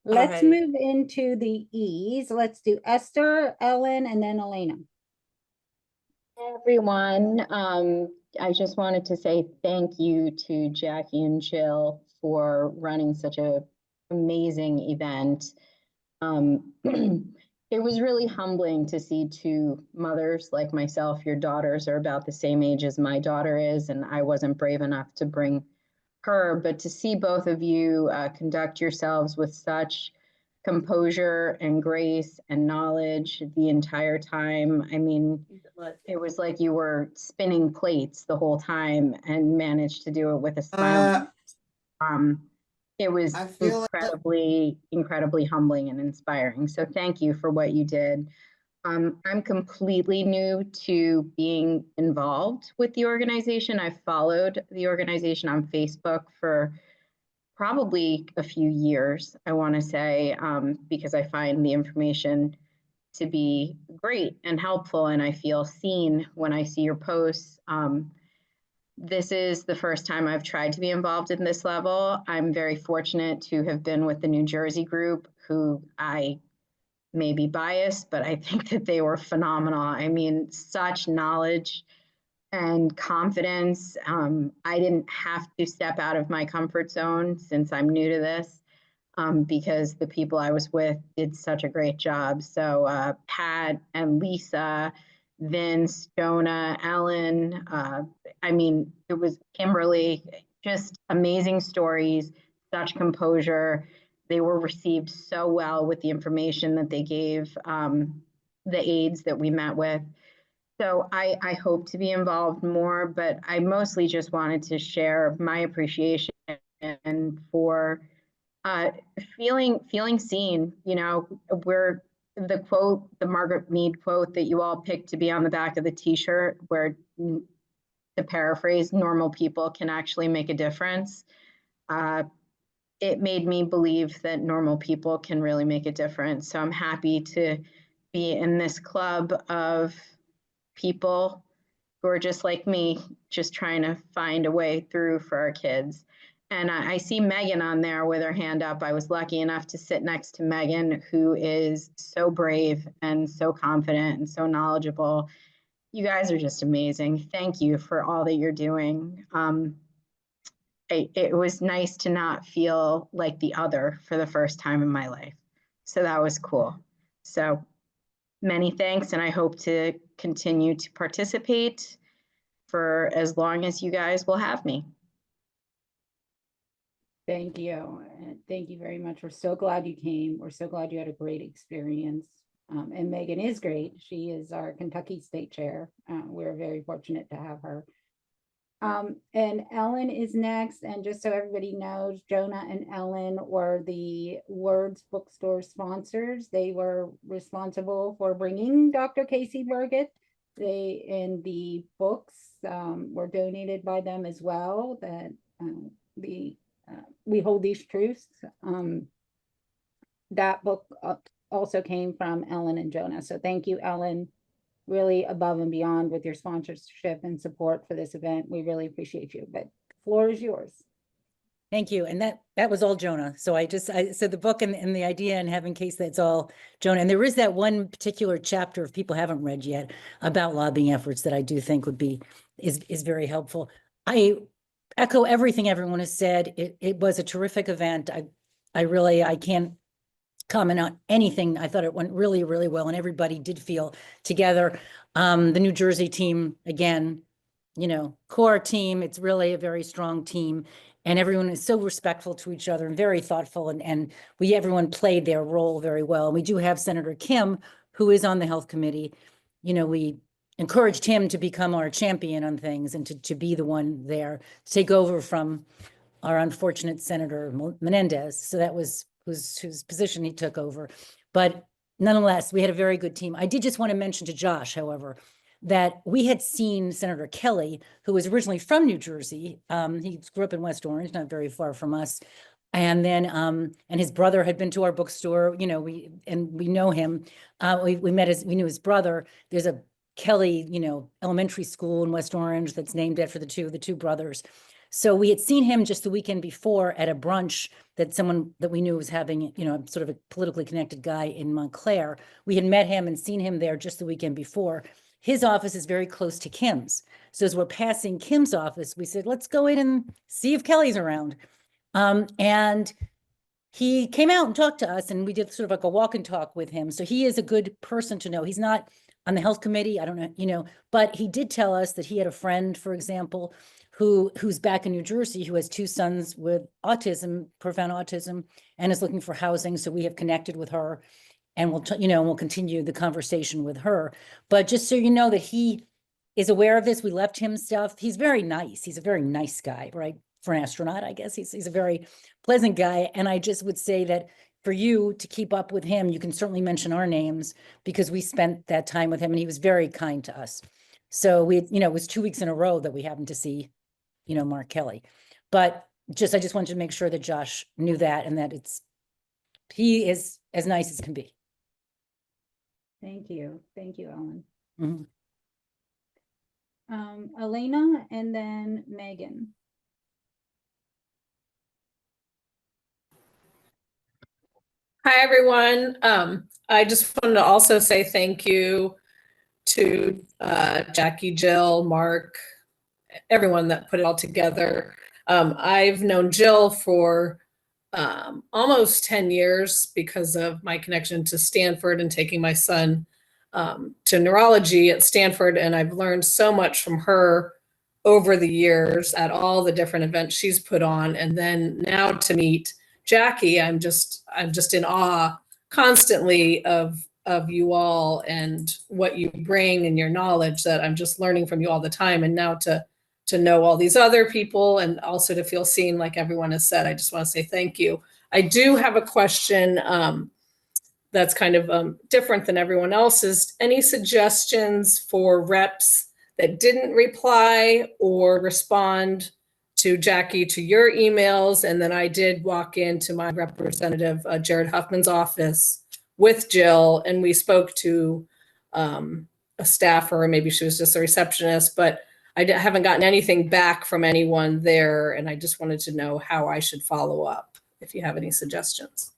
Let's move into the E's. Let's do Esther, Ellen, and then Elena. Hey everyone. I just wanted to say thank you to Jackie and Jill for running such an amazing event. It was really humbling to see two mothers like myself. Your daughters are about the same age as my daughter is, and I wasn't brave enough to bring her, but to see both of you conduct yourselves with such composure and grace and knowledge the entire time. I mean, it was like you were spinning plates the whole time and managed to do it with a smile. It was incredibly humbling and inspiring. So thank you for what you did. I'm completely new to being involved with the organization. I've followed the organization on Facebook for probably a few years, I want to say, because I find the information to be great and helpful, and I feel seen when I see your posts. This is the first time I've tried to be involved in this level. I'm very fortunate to have been with the New Jersey group, who I may be biased, but I think that they were phenomenal. I mean, such knowledge and confidence. I didn't have to step out of my comfort zone since I'm new to this, because the people I was with did such a great job. So Pat and Lisa, Vince, Jonah, Ellen, I mean, it was Kimberly, just amazing stories, such composure. They were received so well with the information that they gave the aides that we met with. So I hope to be involved more, but I mostly just wanted to share my appreciation and for feeling seen. You know, we're the quote, the Margaret Mead quote that you all picked to be on the back of the t-shirt, where, to paraphrase, normal people can actually make a difference. It made me believe that normal people can really make a difference. So I'm happy to be in this club of people who are just like me, just trying to find a way through for our kids. And I see Megan on there with her hand up. I was lucky enough to sit next to Megan, who is so brave and so confident and so knowledgeable. You guys are just amazing. Thank you for all that you're doing. It was nice to not feel like the other for the first time in my life. So that was cool. So many thanks, and I hope to continue to participate for as long as you guys will have me. Thank you. Thank you very much. We're so glad you came. We're so glad you had a great experience. And Megan is great. She is our Kentucky State Chair. We're very fortunate to have her. And Ellen is next. And just so everybody knows, Jonah and Ellen were the Words Bookstore sponsors. They were responsible for bringing Dr. Casey Burgett. And the books were donated by them as well. That We Hold These Truths. That book also came from Ellen and Jonah. So thank you, Ellen. Really above and beyond with your sponsorship and support for this event. We really appreciate you, but the floor is yours. Thank you. And that was all Jonah. So I said the book and the idea and having case, that's all Jonah. And there is that one particular chapter, if people haven't read yet, about lobbying efforts that I do think is very helpful. I echo everything everyone has said. It was a terrific event. I can't comment on anything. I thought it went really, really well, and everybody did feel together. The New Jersey team, again, core team, it's really a very strong team, and everyone is so respectful to each other and very thoughtful, and everyone played their role very well. And we do have Senator Kim, who is on the Health Committee. We encouraged him to become our champion on things and to be the one there to take over from our unfortunate Senator Menendez. So that was whose position he took over. But nonetheless, we had a very good team. I did just want to mention to Josh, however, that we had seen Senator Kelly, who was originally from New Jersey. He grew up in West Orange, not very far from us. And then, and his brother had been to our bookstore, we know him. We knew his brother. There's a Kelly, elementary school in West Orange that's named after the two brothers. So we had seen him just the weekend before at a brunch that someone that we knew was having, sort of a politically connected guy in Montclair. We had met him and seen him there just the weekend before. His office is very close to Kim's. So as we're passing Kim's office, we said, let's go in and see if Kelly's around. And he came out and talked to us, and we did sort of like a walk and talk with him. So he is a good person to know. He's not on the health committee, I don't know, but he did tell us that he had a friend, for example, who's back in New Jersey, who has 2 sons with autism, profound autism, and is looking for housing. So we have connected with her, and we'll continue the conversation with her. But just so you know that he is aware of this, we left him stuff. He's very nice. He's a very nice guy, right? For an astronaut, I guess. He's a very pleasant guy. And I just would say that for you to keep up with him, you can certainly mention our names, because we spent that time with him and he was very kind to us. So it was 2 weeks in a row that we happened to see Mark Kelly. But I just wanted to make sure that Josh knew that, and that he is as nice as can be. Thank you. Thank you, Ellen. Mhm. Elena and then Megan. Hi, everyone. I just wanted to also say thank you to Jackie, Jill, Mark, everyone that put it all together. I've known Jill for almost 10 years because of my connection to Stanford and taking my son to neurology at Stanford. And I've learned so much from her over the years at all the different events she's put on. And then now to meet Jackie, I'm just in awe constantly of you all and what you bring and your knowledge that I'm just learning from you all the time. And now to know all these other people and also to feel seen, like everyone has said, I just want to say thank you. I do have a question that's kind of different than everyone else's. Any suggestions for reps that didn't reply or respond to Jackie, to your emails? And then I did walk into my representative, Jared Huffman's office with Jill, and we spoke to a staffer, or maybe she was just a receptionist, but I haven't gotten anything back from anyone there. And I just wanted to know how I should follow up, if you have any suggestions.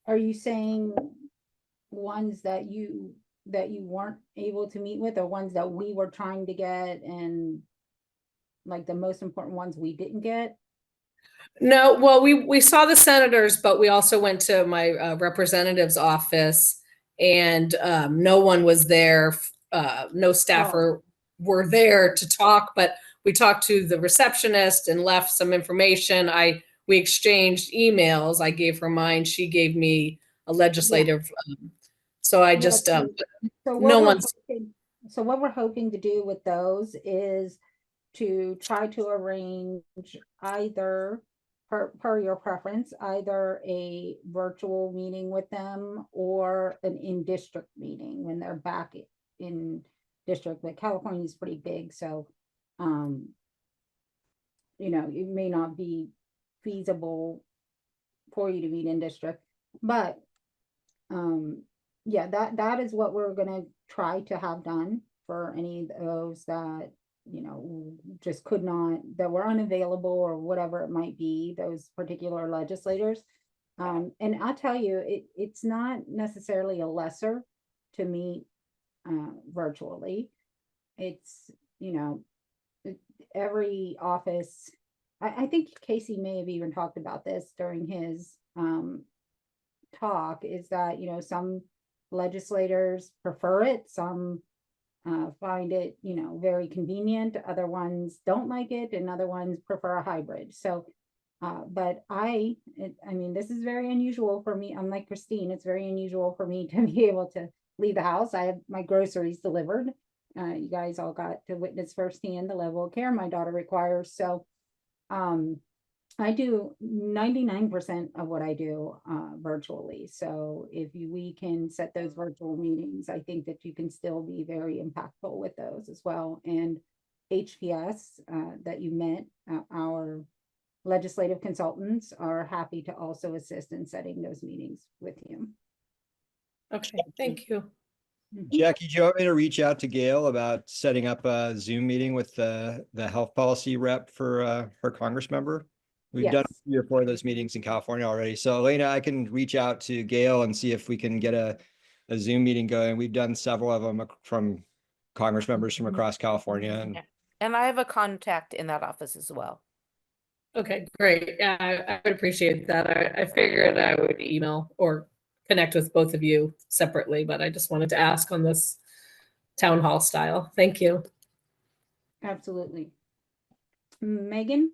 Are you saying ones that you weren't able to meet with, or ones that we were trying to get, and like the most important ones we didn't get? No, well, we saw the senators, but we also went to my representative's office, and no one was there. No staffer were there to talk, but we talked to the receptionist and left some information. We exchanged emails. I gave her mine. She gave me a legislative. So I just So no one's. So what we're hoping to do with those is to try to arrange either per your preference, either a virtual meeting with them or an in-district meeting when they're back in district. But California is pretty big, so you know, it may not be feasible for you to meet in district, but yeah, that is what we're gonna try to have done for any of those that, you know, just could not, that were unavailable or whatever it might be, those particular legislators. And I'll tell you, it's not necessarily a lesser to meet virtually. It's, you know, every office, I think Casey may have even talked about this during his talk, is that, you know, some legislators prefer it, some find it, you know, very convenient, other ones don't like it, and other ones prefer a hybrid. So but I mean, this is very unusual for me. Unlike Christine, it's very unusual for me to be able to leave the house. I have my groceries delivered. You guys all got to witness firsthand the level of care my daughter requires. So I do 99% of what I do virtually. So if we can set those virtual meetings, I think that you can still be very impactful with those as well. And HPS that you met, our legislative consultants are happy to also assist in setting those meetings with you. Okay, thank you. Jackie, do you want me to reach out to Gail about setting up a Zoom meeting with the health policy rep for her Congress member? We've done 3 or 4 of those meetings in California already. So Elena, I can reach out to Gail and see if we can get a Zoom meeting going. We've done several of them from Congress members from across California. And I have a contact in that office as well. Okay, great. Yeah, I would appreciate that. I figured I would email or connect with both of you separately, but I just wanted to ask on this town hall style. Thank you. Absolutely. Megan?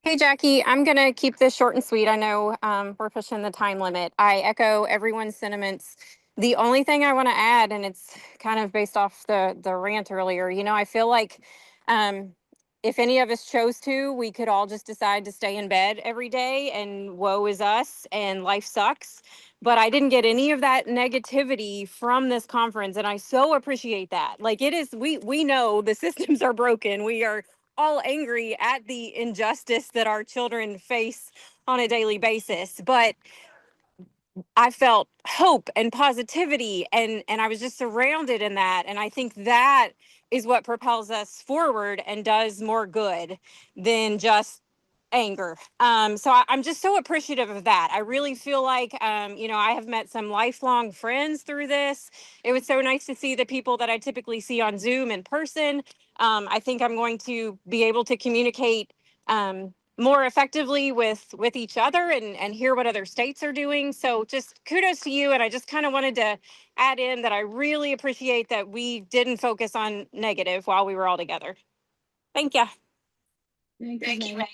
Hey, Jackie, I'm going to keep this short and sweet. I know we're pushing the time limit. I echo everyone's sentiments. The only thing I want to add, and it's kind of based off the rant earlier, you know, I feel like if any of us chose to, we could all just decide to stay in bed every day and woe is us and life sucks. But I didn't get any of that negativity from this conference. And I so appreciate that. Like it is, we know the systems are broken. We are all angry at the injustice that our children face on a daily basis. But I felt hope and positivity, and I was just surrounded in that. And I think that is what propels us forward and does more good than just anger. So I'm just so appreciative of that. I really feel like, I have met some lifelong friends through this. It was so nice to see the people that I typically see on Zoom in person. I think I'm going to be able to communicate more effectively with each other and hear what other states are doing. So just kudos to you. And I just kind of wanted to add in that I really appreciate that we didn't focus on negative while we were all together. Thank you. Thank you, Megan.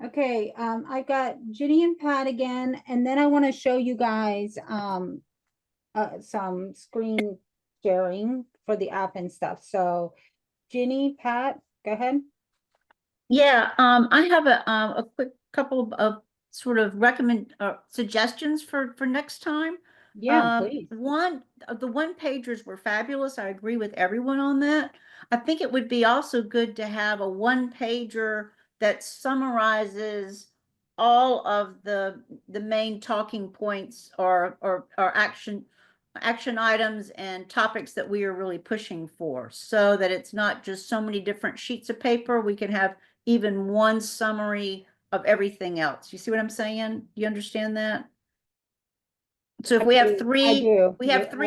Okay, I've got Ginny and Pat again, and then I want to show you guys some screen sharing for the app and stuff. So Ginny, Pat, go ahead. Yeah, I have a quick couple of sort of suggestions for next time. Yeah, please. The one pagers were fabulous. I agree with everyone on that. I think it would be also good to have a one pager that summarizes all of the main talking points or action items and topics that we are really pushing for, so that it's not just so many different sheets of paper. We can have even one summary of everything else. You see what I'm saying? You understand that? So if we have three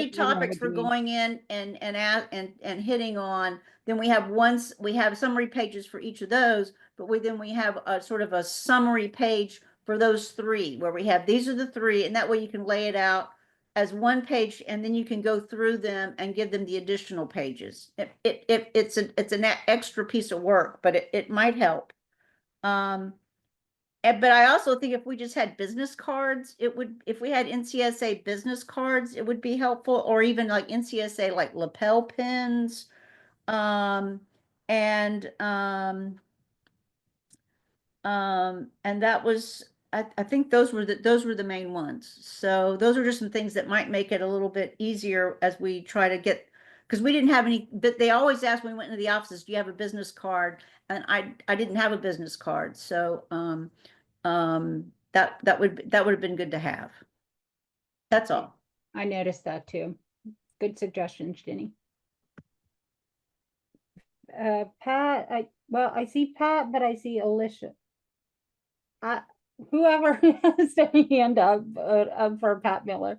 topics we're going in and hitting on, then we have summary pages for each of those, but then we have a sort of a summary page for those three, where we have, these are the three, and that way you can lay it out as one page, and then you can go through them and give them the additional pages. It's an extra piece of work, but it might help. But I also think if we just had business cards, if we had NCSA business cards, it would be helpful, or even like NCSA, like lapel pins. And that was, I think those were the main ones. So those are just some things that might make it a little bit easier as we try to get, because we didn't have any, but they always asked when we went into the offices, do you have a business card? And I didn't have a business card. So, that would have been good to have. That's all. I noticed that too. Good suggestions, Ginny. Pat, I see Pat, but I see Alicia. Whoever has their hand up for Pat Miller.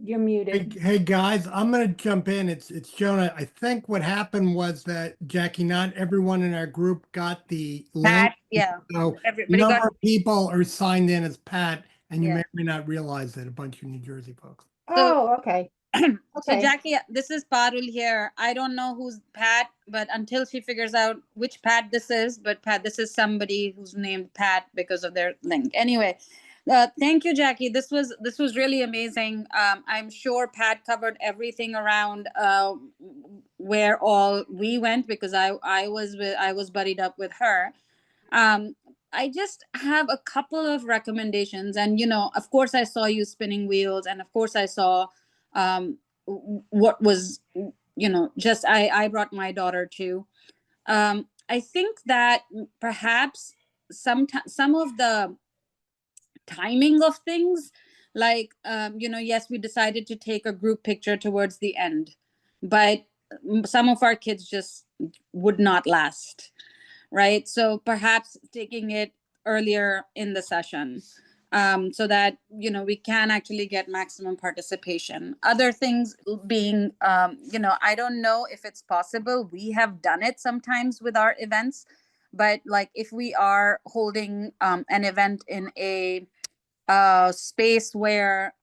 You're muted. Hey guys, I'm gonna jump in. It's Jonah. I think what happened was that, Jackie, not everyone in our group got the link. Pat, yeah. So a Everybody number got. of people are signed in as Pat, and you Yeah. may or may not realize that, a bunch of New Jersey folks. Oh, okay. So Jackie, this is Parul here. I don't know who's Pat, but until she figures out which Pat this is, but Pat, this is somebody who's named Pat because of their link. Anyway, thank you, Jackie. This was really amazing. I'm sure Pat covered everything around where all we went, because I was buddied up with her. I just have a couple of recommendations, and of course I saw you spinning wheels, and of course I saw what was just I brought my daughter too. I think that perhaps some of the timing of things, like yes, we decided to take a group picture towards the end, but some of our kids just would not last, right? So perhaps taking it earlier in the session, so that we can actually get maximum participation. Other things being, I don't know if it's possible. We have done it sometimes with our events, but like if we are holding an event in a space where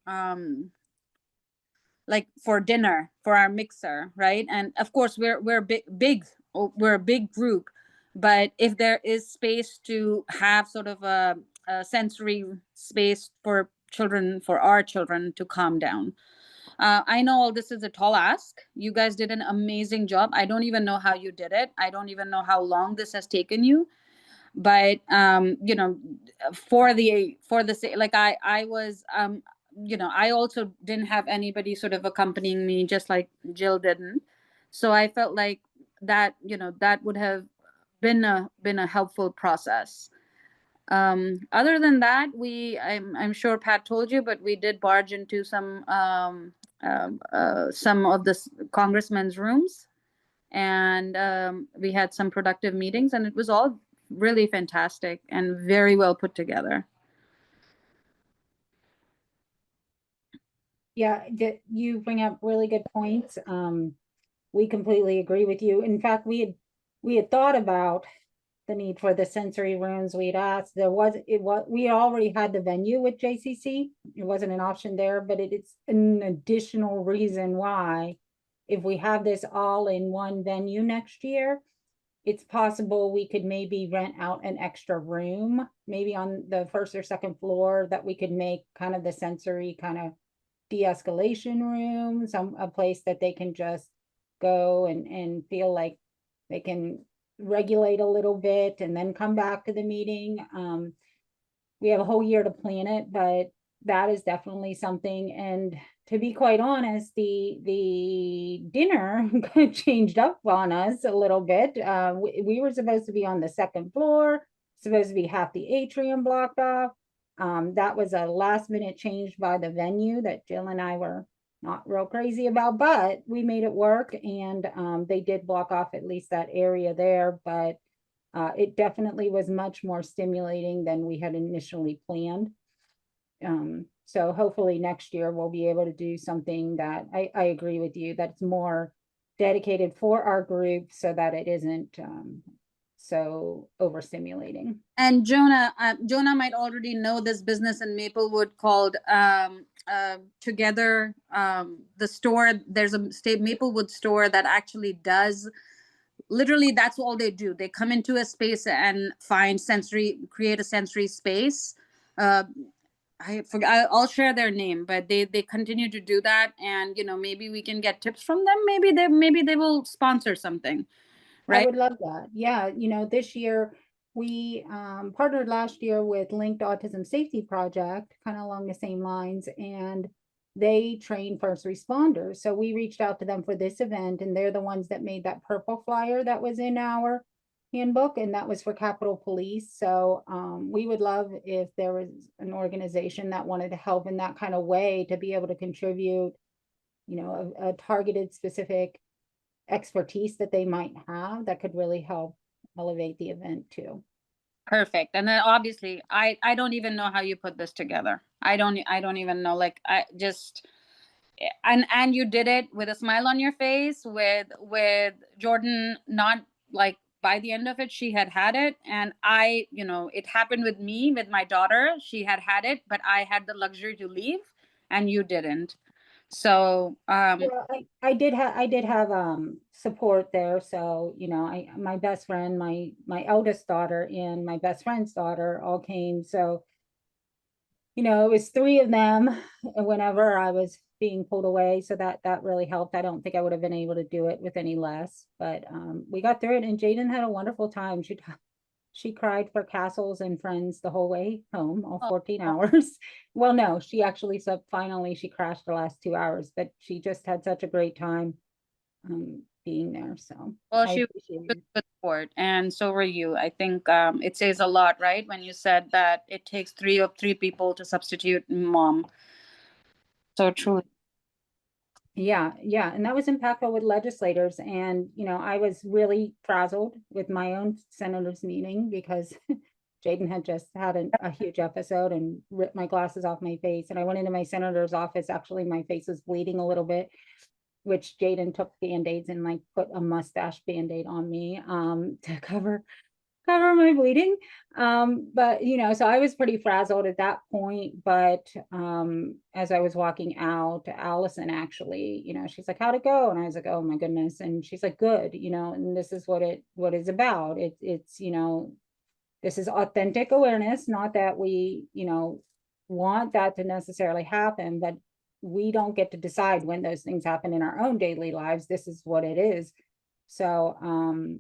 like for dinner for our mixer, right? And of course we're we're a big group, but if there is space to have sort of a sensory space for our children to calm down. I know all this is a tall ask. You guys did an amazing job. I don't even know how you did it. I don't even know how long this has taken you, but for the like I was I also didn't have anybody sort of accompanying me, just like Jill didn't. So I felt like that that would have been a helpful process. Other than that, I'm sure Pat told you, but we did barge into some of the congressmen's rooms, and we had some productive meetings, and it was all really fantastic and very well put together. Yeah, you bring up really good points. We completely agree with you. In fact, we had thought about the need for the sensory rooms. We'd asked, we already had the venue with JCC. It wasn't an option there, but it's an additional reason why, if we have this all in one venue next year, it's possible we could maybe rent out an extra room, maybe on the first or second floor, that we could make kind of the sensory kind of de-escalation room, a place that they can just go and feel like they can regulate a little bit and then come back to the meeting. We have a whole year to plan it, but that is definitely something. And to be quite honest, the dinner changed up on us a little bit. We were supposed to be on the second floor, supposed to be half the atrium blocked off. That was a last minute change by the venue that Jill and I were not real crazy about, but we made it work, and they did block off at least that area there. But it definitely was much more stimulating than we had initially planned. So hopefully next year we'll be able to do something that I agree with you, that's more dedicated for our group, so that it isn't so overstimulating. And Jonah might already know this business in Maplewood called Together. The store, there's a Maplewood store that actually does, literally that's all they do. They come into a space and create a sensory space. I forgot, I'll share their name, but they continue to do that, and maybe we can get tips from them. Maybe they will sponsor something. Right? I would love that. Yeah, this year we partnered last year with Linked Autism Safety Project, kind of along the same lines, and they train first responders. So we reached out to them for this event, and they're the ones that made that purple flyer that was in our handbook, and that was for Capitol Police. So we would love if there was an organization that wanted to help in that kind of way, to be able to contribute, a targeted specific expertise that they might have that could really help elevate the event too. Perfect. And then obviously I don't even know how you put this together. I don't even know, like, I just, and you did it with a smile on your face, with Jordan, not like by the end of it she had it, and it happened with me, with my daughter. She had it, but I had the luxury to leave and you didn't. So well, I did have support there. So my best friend, my eldest daughter, and my best friend's daughter all came. So it was three of them whenever I was being pulled away. So that really helped. I don't think I would have been able to do it with any less, but we got through it, and Jaden had a wonderful time. She cried for Castles and Friends the whole way home, all 14 hours. Well, no, she actually slept finally. She crashed the last 2 hours, but she just had such a great time being there. So well, she was good sport, and so were you. I think it says a lot, right, when you said that it takes three people to substitute mom. So truly. Yeah, and that was impactful with legislators. And I was really frazzled with my own senators meeting, because Jaden had just had a huge episode and ripped my glasses off my face. And I went into my senator's office. Actually, my face was bleeding a little bit, which Jaden took Band-Aids and like put a mustache Band-Aid on me to cover my bleeding. But so I was pretty frazzled at that point. But as I was walking out, Allison actually, she's like, how'd it go? And I was like, oh my goodness. And she's like, good, and this is what it's about. It's this is authentic awareness, not that we, want that to necessarily happen, but we don't get to decide when those things happen in our own daily lives. This is what it is. So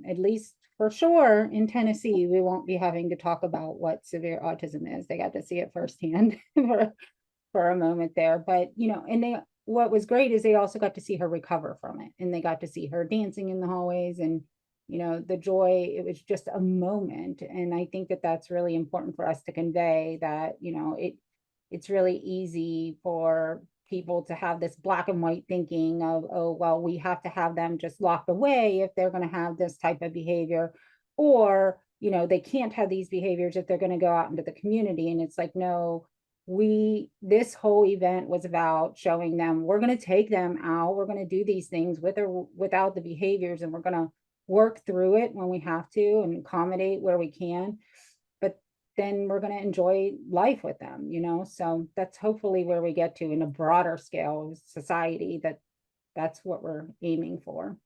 at least for sure in Tennessee, we won't be having to talk about what severe autism is. They got to see it firsthand for a moment there. But and what was great is they also got to see her recover from it, and they got to see her dancing in the hallways, and you know, the joy, it was just a moment. And I think that that's really important for us to convey, that, you know, it's really easy for people to have this black and white thinking of, oh, well, we have to have them just locked away if they're going to have this type of behavior, or, you know, they can't have these behaviors if they're going to go out into the community. And it's like, no, this whole event was about showing them, we're going to take them out, we're going to do these things with or without the behaviors, and we're going to work through it when we have to and accommodate where we can, but then we're going to enjoy life with them, you know. So that's hopefully where we get to in a broader scale of society, that's what we're aiming for.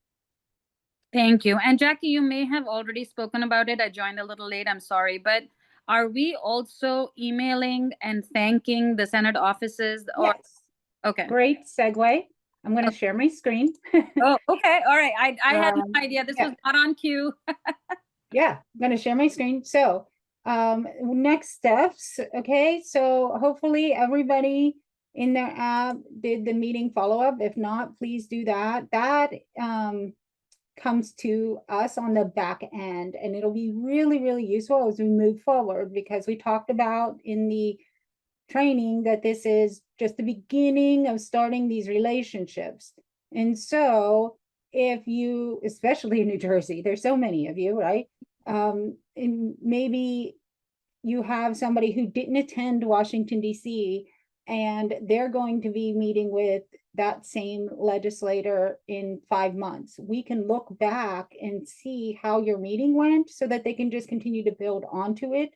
Thank you. And Jackie, you may have already spoken about it. I joined a little late, I'm sorry, but are we also emailing and thanking the Senate offices? Or Yes. Okay. Great segue. I'm going to share my screen. Oh, okay. All right. I had no Um, idea. This yeah. was not on cue. Yeah, I'm going to share my screen. So next steps. Okay, so hopefully everybody in their app did the meeting follow-up. If not, please do that. That comes to us on the back end, and it'll be really, really useful as we move forward, because we talked about in the training that this is just the beginning of starting these relationships. And so if you, especially in New Jersey, there's so many of you, right? And maybe you have somebody who didn't attend Washington, D.C., and they're going to be meeting with that same legislator in 5 months. We can look back and see how your meeting went so that they can just continue to build onto it.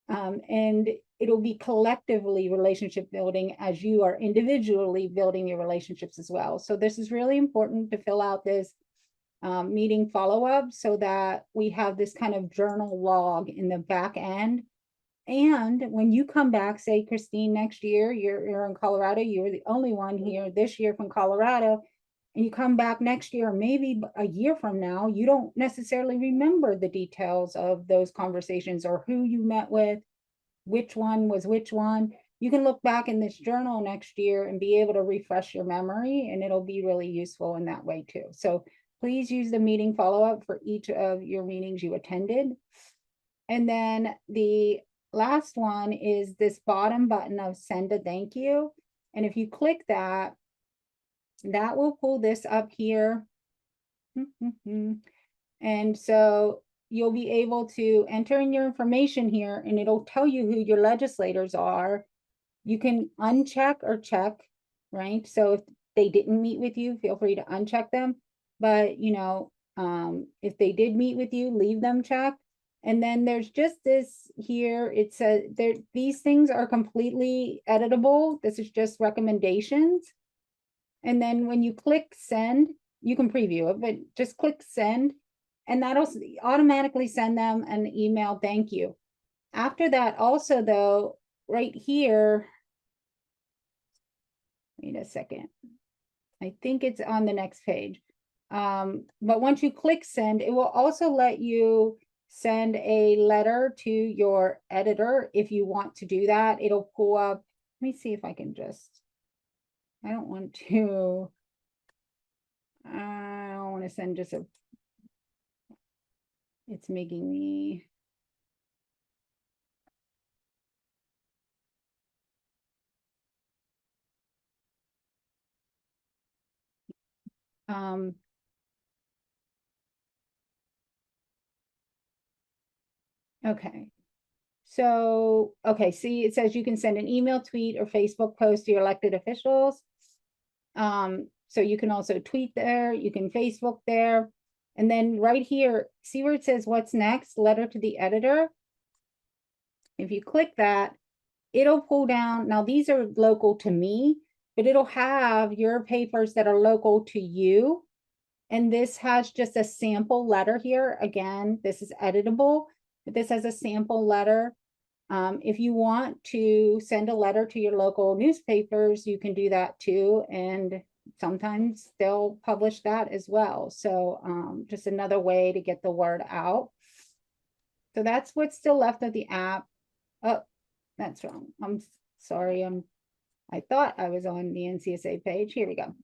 And it'll be collectively relationship building as you are individually building your relationships as well. So this is really important to fill out this meeting follow-up so that we have this kind of journal log in the back end. And when you come back, say, Christine, next year, you're in Colorado, you're the only one here this year from Colorado, and you come back next year, maybe a year from now, you don't necessarily remember the details of those conversations or who you met with, which one was which one. You can look back in this journal next year and be able to refresh your memory, and it'll be really useful in that way too. So please use the meeting follow-up for each of your meetings you attended. And then the last one is this bottom button of send a thank you. And if you click that, that will pull this up here. And so you'll be able to enter in your information here, and it'll tell you who your legislators are. You can uncheck or check, right? So if they didn't meet with you, feel free to uncheck them. But, you know, if they did meet with you, leave them checked. And then there's just this here. It says these things are completely editable. This is just recommendations. And then when you click send, you can preview it, but just click send, and that'll automatically send them an email thank you. After that, also though, right here, wait a second, I think it's on the next page. But once you click send, it will also let you send a letter to your editor if you want to do that. It'll pull up, let me see if I can just, I don't want to send just a, it's making me, okay. So, okay, see, it says you can send an email, tweet, or Facebook post to your elected officials. So you can also tweet there, you can Facebook there. And then right here, see where it says what's next, letter to the editor. If you click that, it'll pull down. Now these are local to me, but it'll have your papers that are local to you. And this has just a sample letter here. Again, this is editable, but this has a sample letter. If you want to send a letter to your local newspapers, you can do that too. And sometimes they'll publish that as well. So just another way to get the word out. So that's what's still left of the app. Oh, that's wrong. I'm sorry. I thought I was on the NCSA page. Here we go.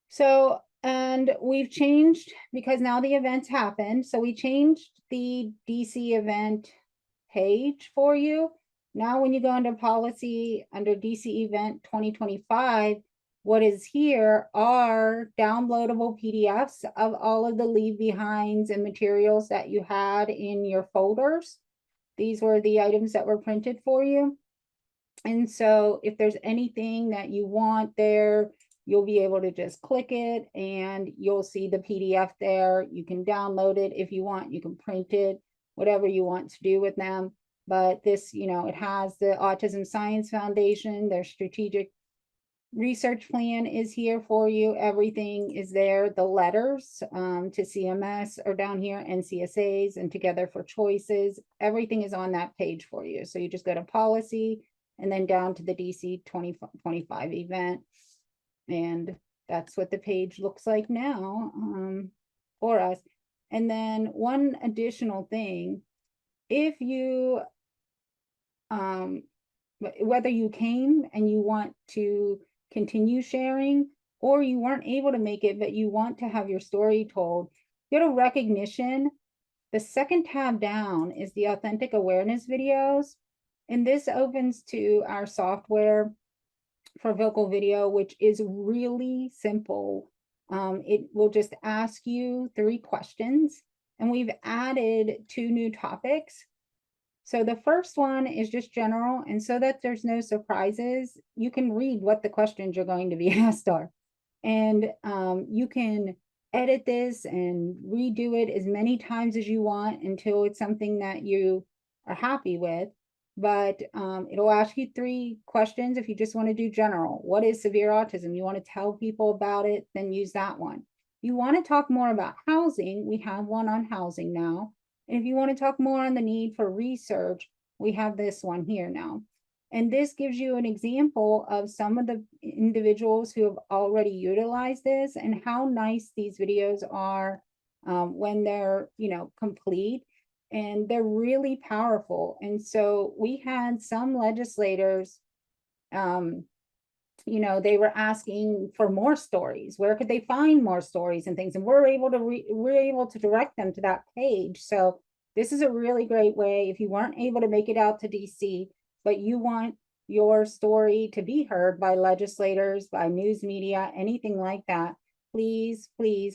So And we've changed because now the events happened. So we changed the DC event page for you. Now, when you go under policy under DC event 2025, what is here are downloadable PDFs of all of the leave behinds and materials that you had in your folders. These were the items that were printed for you. And so if there's anything that you want there, you'll be able to just click it and you'll see the PDF there. You can download it if you want, you can print it, whatever you want to do with them. But this, you know, it has the Autism Science Foundation, their strategic research plan is here for you. Everything is there. The letters to CMS are down here, and CSAs and Together for Choices. Everything is on that page for you. So you just go to policy and then down to the DC 2025 event. And that's what the page looks like now for us. And then one additional thing, if you, whether you came and you want to continue sharing, or you weren't able to make it, but you want to have your story told, go to recognition. The second tab down is the authentic awareness videos. And this opens to our software for vocal video, which is really simple. It will just ask you 3 questions, and we've added 2 new topics. So the first one is just general, and so that there's no surprises, you can read what the questions you're going to be asked are. And you can edit this and redo it as many times as you want until it's something that you are happy with. But it'll ask you 3 questions if you just want to do general. What is severe autism? You want to tell people about it, then use that one. You want to talk more about housing, we have one on housing now. And if you want to talk more on the need for research, we have this one here now. And this gives you an example of some of the individuals who have already utilized this and how nice these videos are when they're, you know, complete. And they're really powerful. And so we had some legislators, you know, they were asking for more stories. Where could they find more stories and things? And we're able to direct them to that page. So this is a really great way. If you weren't able to make it out to DC, but you want your story to be heard by legislators, by news media, anything like that, please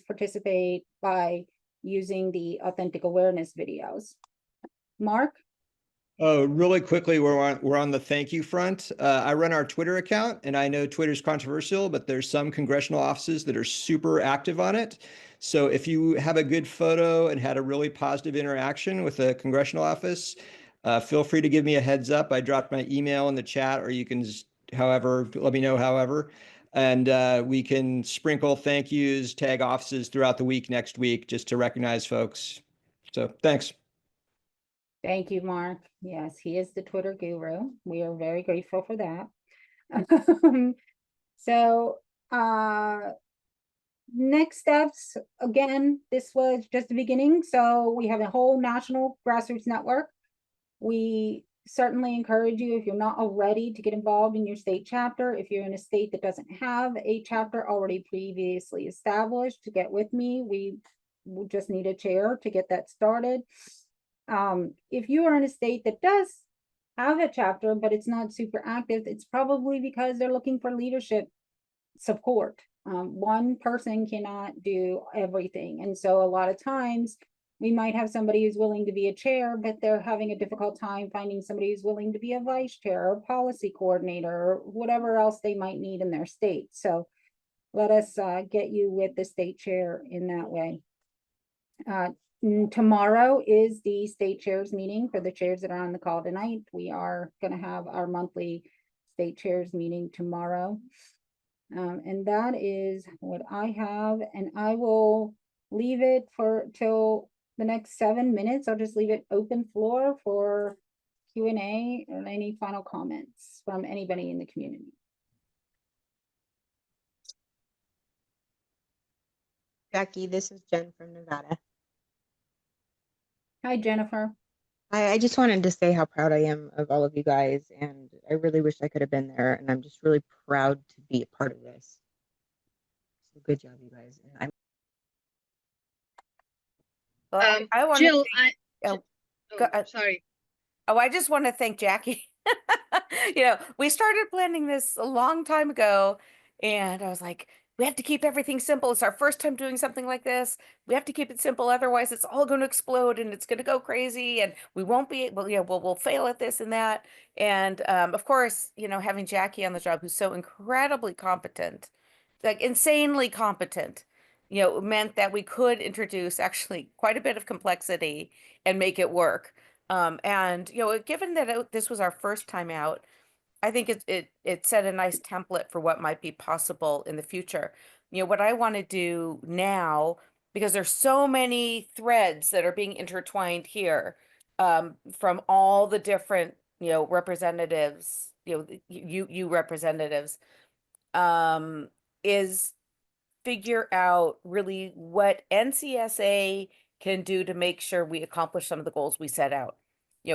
participate by using the authentic awareness videos. Mark? Oh, really quickly, we're on the thank you front. I run our Twitter account, and I know Twitter's controversial, but there's some congressional offices that are super active on it. So if you have a good photo and had a really positive interaction with a congressional office, feel free to give me a heads up. I dropped my email in the chat, or you can just, however, let me know however. And we can sprinkle thank yous, tag offices throughout the week next week just to recognize folks. So thanks. Thank you, Mark. Yes, he is the Twitter guru. We are very grateful for that. So next steps, again, this was just the beginning. So we have a whole national grassroots network. We certainly encourage you, if you're not already, to get involved in your state chapter. If you're in a state that doesn't have a chapter already previously established, to get with me. We just need a chair to get that started. If you are in a state that does have a chapter, but it's not super active, it's probably because they're looking for leadership support. One person cannot do everything. And so a lot of times we might have somebody who's willing to be a chair, but they're having a difficult time finding somebody who's willing to be a vice chair or policy coordinator or whatever else they might need in their state. So let us get you with the state chair in that way. Tomorrow is the state chairs meeting for the chairs that are on the call tonight. We are going to have our monthly state chairs meeting tomorrow. And that is what I have, and I will leave it for till the next 7 minutes. I'll just leave it open floor for Q&A and any final comments from anybody in the community. Jackie, this is Jen from Nevada. Hi, Jennifer. I just wanted to say how proud I am of all of you guys, and I really wish I could have been there, and I'm just really proud to be a part of this. Good job, you guys. And Well, I want to Jill, sorry. Oh, I just want to thank Jackie. We started planning this a long time ago, and I was like, we have to keep everything simple. It's our first time doing something like this. We have to keep it simple, otherwise it's all going to explode and it's going to go crazy, and we won't be able, we'll fail at this and that. And of course, having Jackie on the job, who's so incredibly competent, like insanely competent, meant that we could introduce actually quite a bit of complexity and make it work. And given that this was our first time out, I think it set a nice template for what might be possible in the future. What I want to do now, because there's so many threads that are being intertwined here, from all the different representatives, you representatives, is figure out really what NCSA can do to make sure we accomplish some of the goals we set out.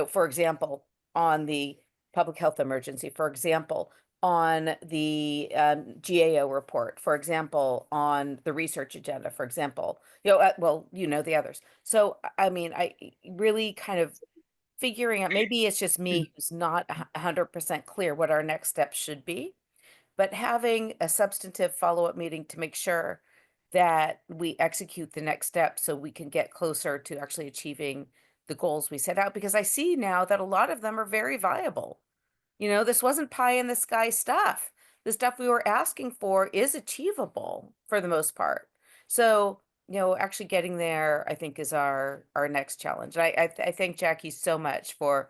For example, on the public health emergency, for example, on the GAO report, for example, on the research agenda, for example, the others. So, I mean, I really kind of figuring out, maybe it's just me who's not 100% clear what our next steps should be, but having a substantive follow-up meeting to make sure that we execute the next step so we can get closer to actually achieving the goals we set out. Because I see now that a lot of them are very viable. This wasn't pie in the sky stuff. The stuff we were asking for is achievable for the most part. So, actually getting there, I think, is our next challenge. And I thank Jackie so much for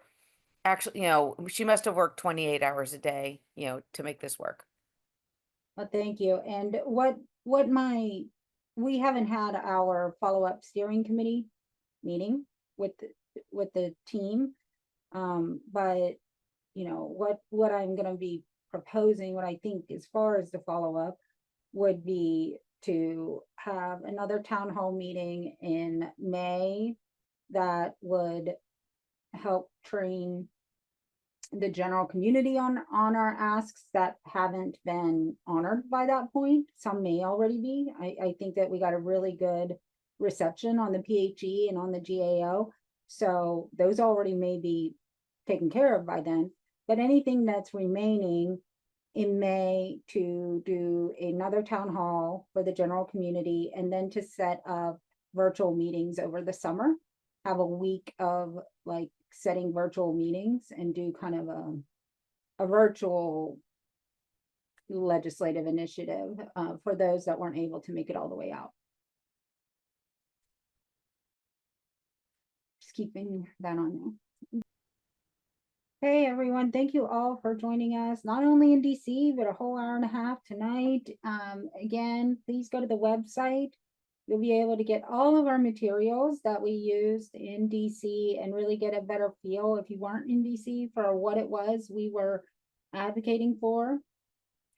actually, she must have worked 28 hours a day, to make this work. Well, thank you. And we haven't had our follow-up steering committee meeting with the team. But what I'm going to be proposing, what I think as far as the follow-up would be to have another town hall meeting in May that would help train the general community on our asks that haven't been honored by that point. Some may already be. I think that we got a really good reception on the PHE and on the GAO. So those already may be taken care of by then. But anything that's remaining in May, to do another town hall for the general community, and then to set up virtual meetings over the summer, have a week of like setting virtual meetings and do kind of a virtual legislative initiative for those that weren't able to make it all the way out. Just keeping that on there. Hey everyone, thank you all for joining us, not only in DC, but a whole hour and a half tonight. Again, please go to the website. You'll be able to get all of our materials that we used in DC and really get a better feel, if you weren't in DC, for what it was we were advocating for.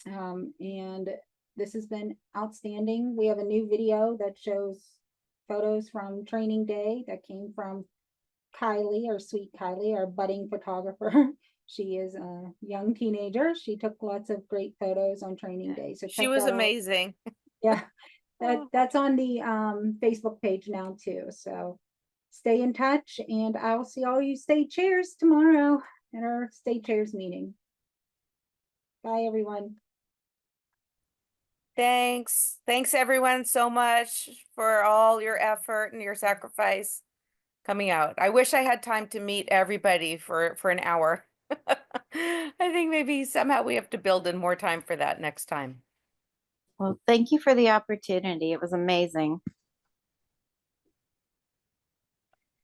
And this has been outstanding. We have a new video that shows photos from training day that came from Kylie, our sweet Kylie, our budding photographer. She is a young teenager. She took lots of great photos on training day. So she was amazing. Yeah, that's on the Facebook page now too. So stay in touch, and I'll see all you state chairs tomorrow at our state chairs meeting. Bye everyone. Thanks everyone so much for all your effort and your sacrifice coming out. I wish I had time to meet everybody for an hour. I think maybe somehow we have to build in more time for that next time. Well, thank you for the opportunity. It was amazing.